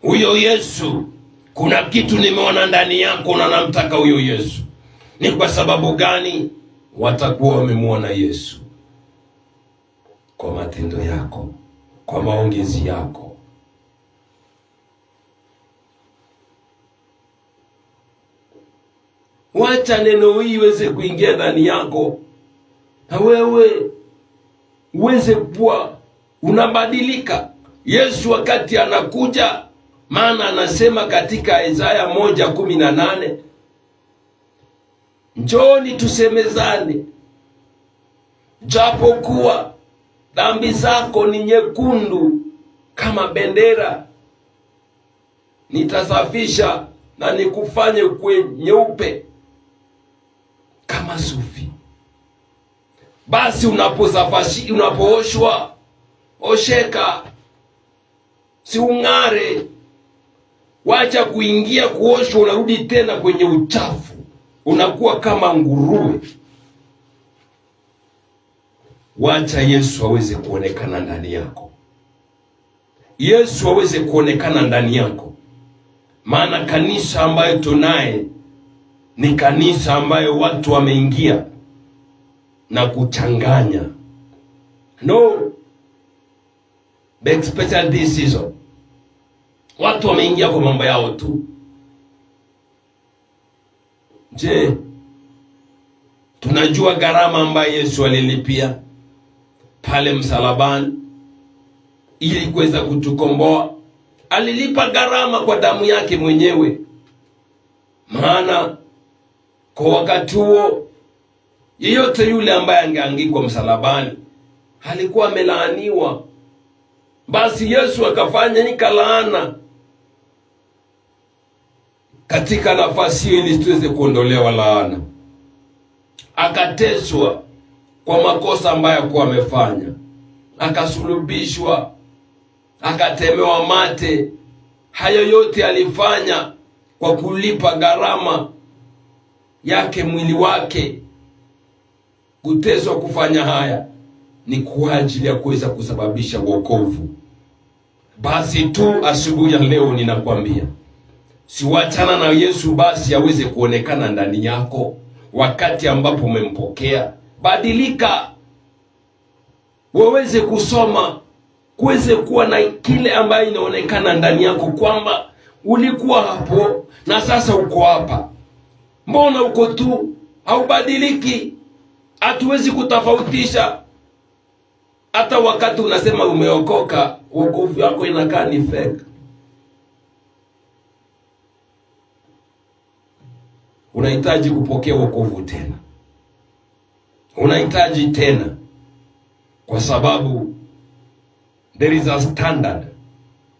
Huyo Yesu, kuna kitu nimeona ndani yako na namtaka huyo Yesu. Ni kwa sababu gani? Watakuwa wamemwona Yesu kwa matendo yako, kwa maongezi yako. Wacha neno hili iweze kuingia ndani yako, na wewe uweze kuwa unabadilika. Yesu wakati anakuja, maana anasema katika Isaya 1:18, njoni tusemezane, japokuwa dhambi zako ni nyekundu kama bendera, nitasafisha na nikufanye kuwe nyeupe kama sufi. Basi unapooshwa, osheka, si ung'are. Wacha kuingia kuoshwa unarudi tena kwenye uchafu, unakuwa kama nguruwe. Wacha Yesu aweze kuonekana ndani yako. Yesu aweze kuonekana ndani yako. Maana kanisa ambayo tunaye ni kanisa ambayo watu wameingia na kuchanganya. No. Especially this season. Watu wameingia kwa mambo yao tu. Je, tunajua gharama ambayo Yesu alilipia pale msalabani ili kuweza kutukomboa? Alilipa gharama kwa damu yake mwenyewe. Maana kwa wakati huo yeyote yule ambaye angeangikwa msalabani alikuwa amelaaniwa. Basi Yesu akafanya nikalaana katika nafasi hiyo ili tuweze kuondolewa laana. Akateswa kwa makosa ambayo alikuwa amefanya, akasulubishwa, akatemewa mate. Hayo yote alifanya kwa kulipa gharama yake mwili wake. Kuteswa kufanya haya ni kwa ajili ya kuweza kusababisha wokovu. Basi tu asubuhi ya leo ninakwambia, siwachana na Yesu basi aweze kuonekana ndani yako. Wakati ambapo umempokea, badilika. Waweze kusoma kuweze kuwa na kile ambayo inaonekana ndani yako kwamba ulikuwa hapo na sasa uko hapa. Mbona uko tu, haubadiliki? Hatuwezi kutofautisha. Hata wakati unasema umeokoka, wokovu wako inakaa ni fake. Unahitaji kupokea wokovu tena. Unahitaji tena, kwa sababu there is a standard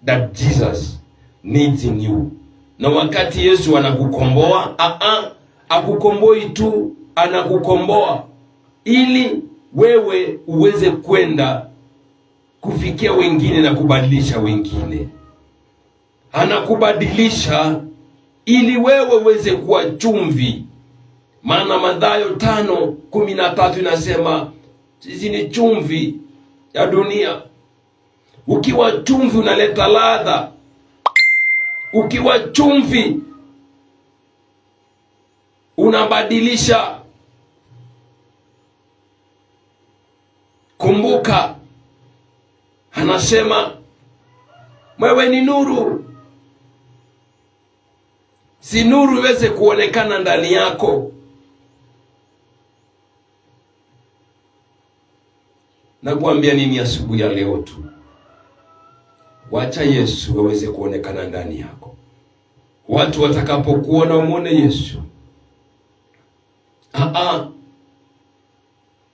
that Jesus needs in you. Na wakati Yesu anakukomboa, akukomboi tu, anakukomboa ili wewe uweze kwenda kufikia wengine na kubadilisha wengine. Anakubadilisha ili wewe uweze kuwa chumvi. Maana Mathayo 5:13 inasema sisi ni chumvi ya dunia. Ukiwa chumvi unaleta ladha. Ukiwa chumvi unabadilisha. Kumbuka, anasema wewe ni nuru. Si nuru iweze kuonekana ndani yako. Na kuambia nini asubuhi ya leo tu? Wacha Yesu aweze kuonekana ndani yako. Watu watakapokuona umuone Yesu.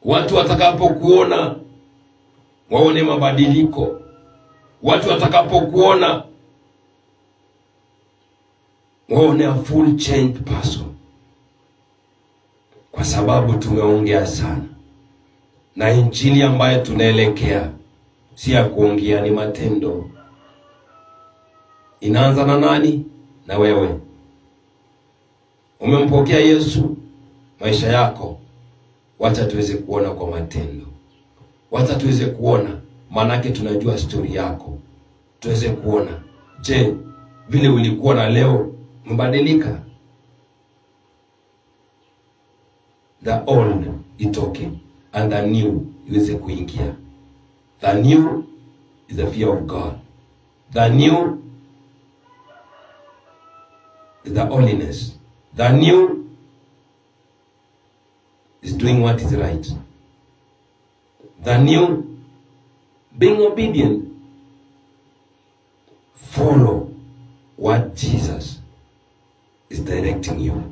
Watu watakapokuona waone mabadiliko. Watu watakapokuona waone a full changed person. Kwa sababu tumeongea sana. Na injili ambayo tunaelekea si ya kuongea, ni matendo. Inaanza na nani? Na wewe. Umempokea Yesu maisha yako, wacha tuweze kuona kwa matendo. Wacha tuweze kuona, manake tunajua story yako. Tuweze kuona, je, vile ulikuwa na leo mbadilika? The old itoke and the new iweze kuingia. The new is the fear of God. The new is the holiness. The new is doing what is right. The new, being obedient. Follow what Jesus is directing you.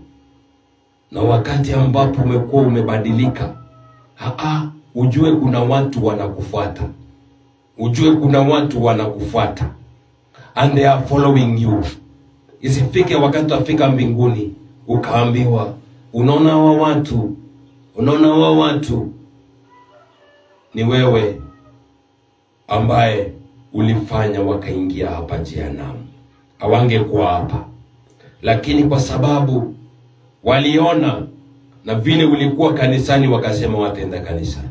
Na wakati ambapo umekuwa umebadilika, ujue kuna watu wanakufuata. Ujue kuna watu wanakufuata. And they are following you. Isifike wakati utafika mbinguni ukaambiwa, unaona hawa watu ni wewe ambaye ulifanya wakaingia hapa jehanamu. Hawangekuwa hapa. Lakini kwa sababu waliona na vile ulikuwa kanisani, wakasema wataenda kanisani.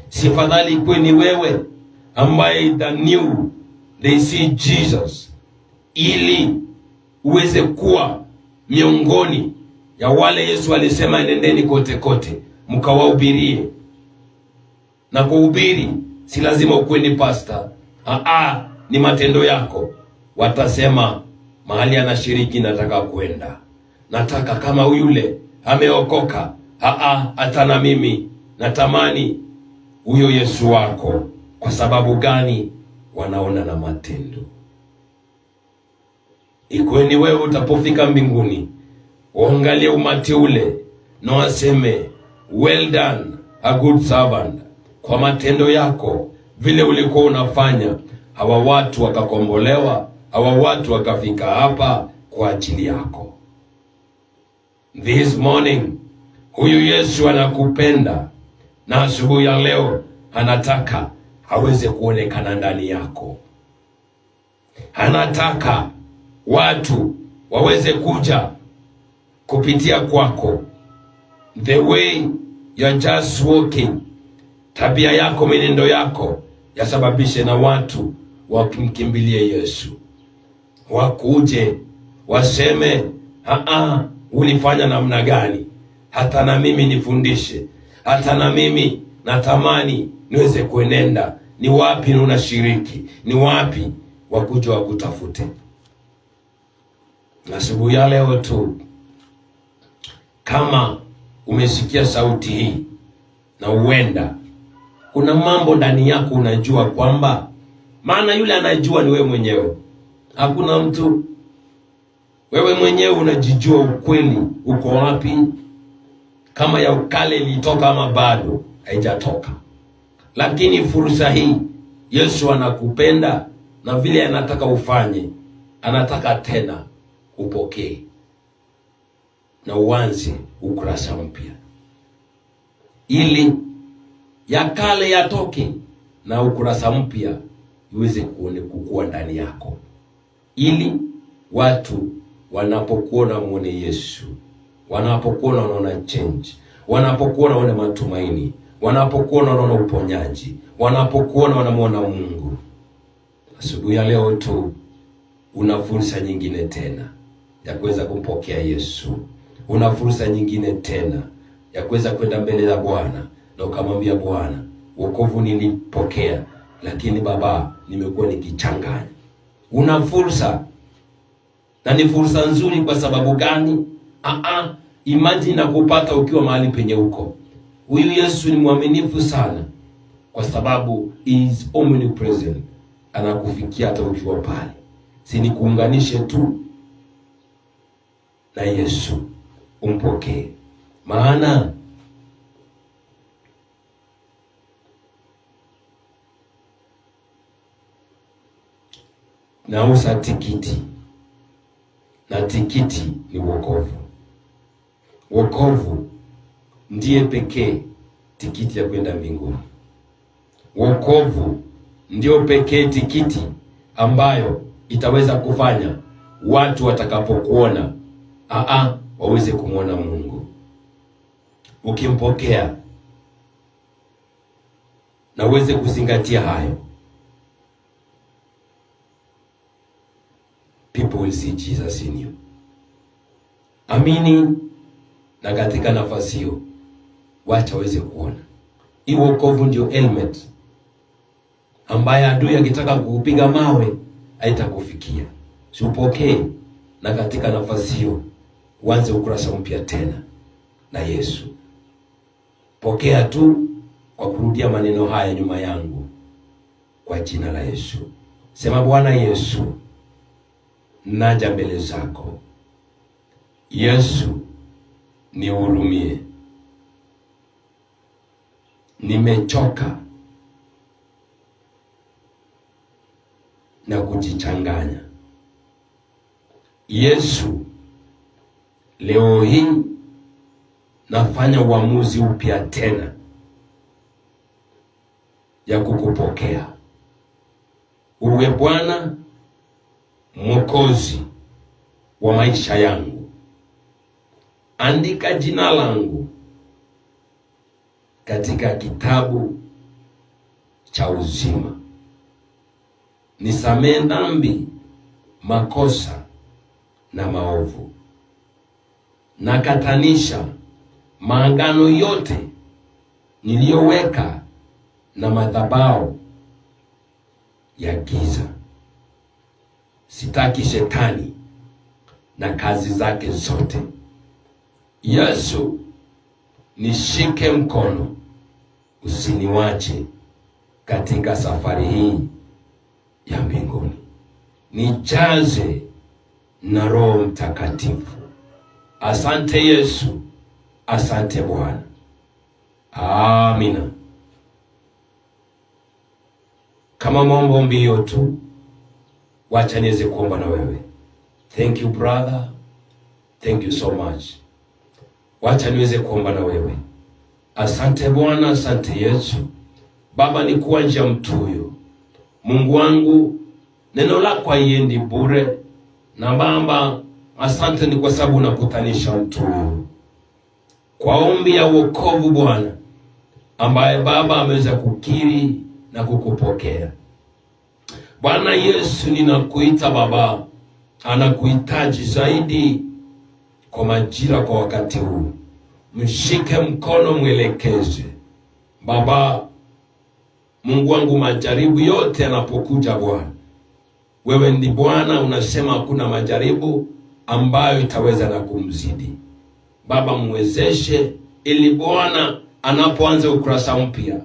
Si fadhali ikuwe ni wewe ambaye the new, they see Jesus, ili uweze kuwa miongoni ya wale Yesu alisema nendeni kote kote mkawahubirie. Na kuhubiri si lazima ukuwe ni pastor. Ni matendo yako. Watasema mahali anashiriki nataka kwenda. Nataka kama yule ameokoka. Hata na mimi natamani huyo Yesu wako. Kwa sababu gani? Wanaona na matendo. Ikueni wewe utapofika mbinguni, uangalie umati ule na waseme, well done, a good servant. Kwa matendo yako, vile ulikuwa unafanya, hawa watu wakakombolewa, hawa watu wakafika hapa kwa ajili yako. This morning, huyu Yesu anakupenda, na asubuhi ya leo anataka aweze kuonekana ndani yako. Anataka watu waweze kuja kupitia kwako. The way you're just walking, tabia yako, menendo yako yasababishe na watu wakimkimbilie Yesu. Wakuje waseme, ulifanya namna gani? Hata na mimi nifundishe. Hata na mimi natamani niweze kuenenda ni wapi na unashiriki, ni wapi wakuja wakutafute. Asubuhi ya leo tu, kama umesikia sauti hii na uenda kuna mambo ndani yako unajua kwamba, maana yule anajua ni wewe mwenyewe, hakuna mtu. Wewe mwenyewe unajijua ukweli uko wapi, kama ya ukale ilitoka ama bado haijatoka. Lakini fursa hii Yesu anakupenda, na vile anataka ufanye, anataka tena upokee na uanze ukurasa mpya, ili ya kale yatoke na ukurasa mpya iweze kukua ndani yako, ili watu wanapokuona muone Yesu, wanapokuona wanaona change, wanapokuona wanaona matumaini, wanapokuona wanaona uponyaji, wanapokuona wanamuona Mungu. Asubuhi ya leo tu una fursa nyingine tena ya kuweza kumpokea Yesu. Una fursa nyingine tena ya kuweza kwenda mbele za Bwana na ukamwambia Bwana, wokovu nilipokea, lakini Baba, nimekuwa nikichanganya. Una fursa, na ni fursa nzuri. Kwa sababu gani? Imagine nakupata ukiwa mahali penye uko. Huyu Yesu ni mwaminifu sana, kwa sababu he is omnipresent. Anakufikia hata ukiwa pale. Si nikuunganishe tu na Yesu, umpokee. Maana nauza tikiti, na tikiti ni wokovu. Wokovu ndiye pekee tikiti ya kwenda mbinguni. Wokovu ndio pekee tikiti ambayo itaweza kufanya watu watakapokuona waweze kumwona Mungu. Ukimpokea na uweze kuzingatia hayo, people will see Jesus in you. Amini, na katika nafasi hiyo wacha waweze kuona. Hii wokovu ndio helmet ambaye adui akitaka kukupiga mawe haitakufikia. Usipokee, na katika nafasi hiyo uanze ukurasa mpya tena na Yesu. Pokea tu kwa kurudia maneno haya nyuma yangu, kwa jina la Yesu. Sema, Bwana Yesu, naja mbele zako. Yesu, nihurumie. Nimechoka na kujichanganya. Yesu, leo hii nafanya uamuzi upya tena ya kukupokea. Uwe Bwana Mwokozi wa maisha yangu. Andika jina langu katika kitabu cha uzima. Nisamehe dhambi, makosa na maovu. Nakatanisha maagano yote niliyoweka na madhabahu ya giza. Sitaki shetani na kazi zake zote. Yesu, nishike mkono, usiniwache katika safari hii ya mbinguni. Nijaze na Roho Mtakatifu. Asante Yesu, asante Bwana. Amina. Kama maombi hiyo tu, wacha niweze kuomba na wewe. Thank you brother. Thank you so much. Wacha niweze kuomba na wewe. Asante Bwana, asante Yesu. Baba, ni kwa njia mtu huyo. Mungu wangu, neno lako haiendi bure. Na Baba, asante ni kwa sababu unakutanisha mtu huyo kwa ombi ya wokovu Bwana, ambaye Baba ameweza kukiri na kukupokea. Bwana Yesu, ninakuita Baba, anakuhitaji zaidi kwa majira, kwa wakati huu. Mshike mkono, mwelekeze Baba, Mungu wangu, majaribu yote yanapokuja Bwana, wewe ndi Bwana unasema hakuna majaribu ambayo itaweza na kumzidi. Baba, mwezeshe ili Bwana anapoanza ukurasa mpya,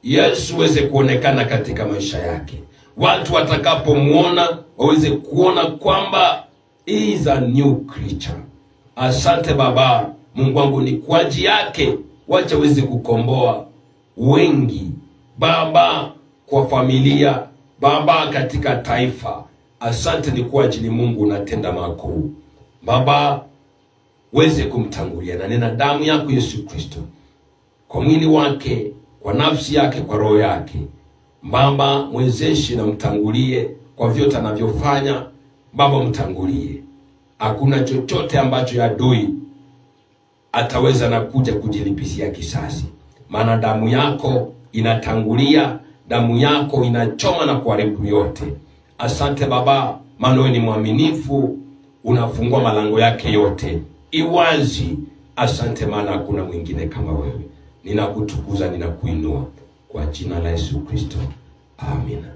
Yesu weze kuonekana katika maisha yake. Watu watakapomuona waweze kuona kwamba he is a new creature. Asante Baba, Mungu wangu, ni kwa ajili yake wacha weze kukomboa wengi Baba, kwa familia Baba, katika taifa. Asante ni kwa ajili Mungu unatenda makuu Baba, weze kumtangulia na nena damu yako Yesu Kristo, kwa mwili wake, kwa nafsi yake, kwa roho yake Baba, mwezeshe na mtangulie kwa vyote anavyofanya Baba, mtangulie. Hakuna chochote ambacho adui ataweza na kuja kujilipisia kisasi, maana damu yako inatangulia, damu yako inachoma na kuharibu yote. Asante Baba, maana wewe ni mwaminifu, unafungua malango yake yote iwazi. Asante, maana hakuna mwingine kama wewe. Ninakutukuza, ninakuinua kwa jina la Yesu Kristo, amina.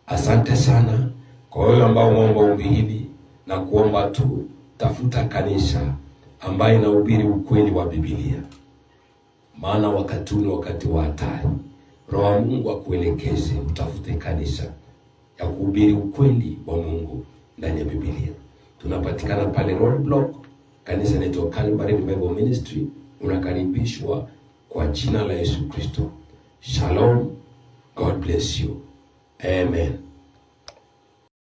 Asante sana kwa wewe ambao umeomba ombi hili, na kuomba tu tafuta kanisa ambaye inahubiri ukweli wa Biblia, maana wakati ni wakati wa hatari. Roho wa Mungu akuelekeze utafute kanisa ya kuhubiri ukweli wa Mungu ndani ya Biblia. Tunapatikana pale Roadblock, kanisa linaitwa Calvary Bible Ministry. Unakaribishwa kwa jina la Yesu Kristo. Shalom. God bless you. Amen.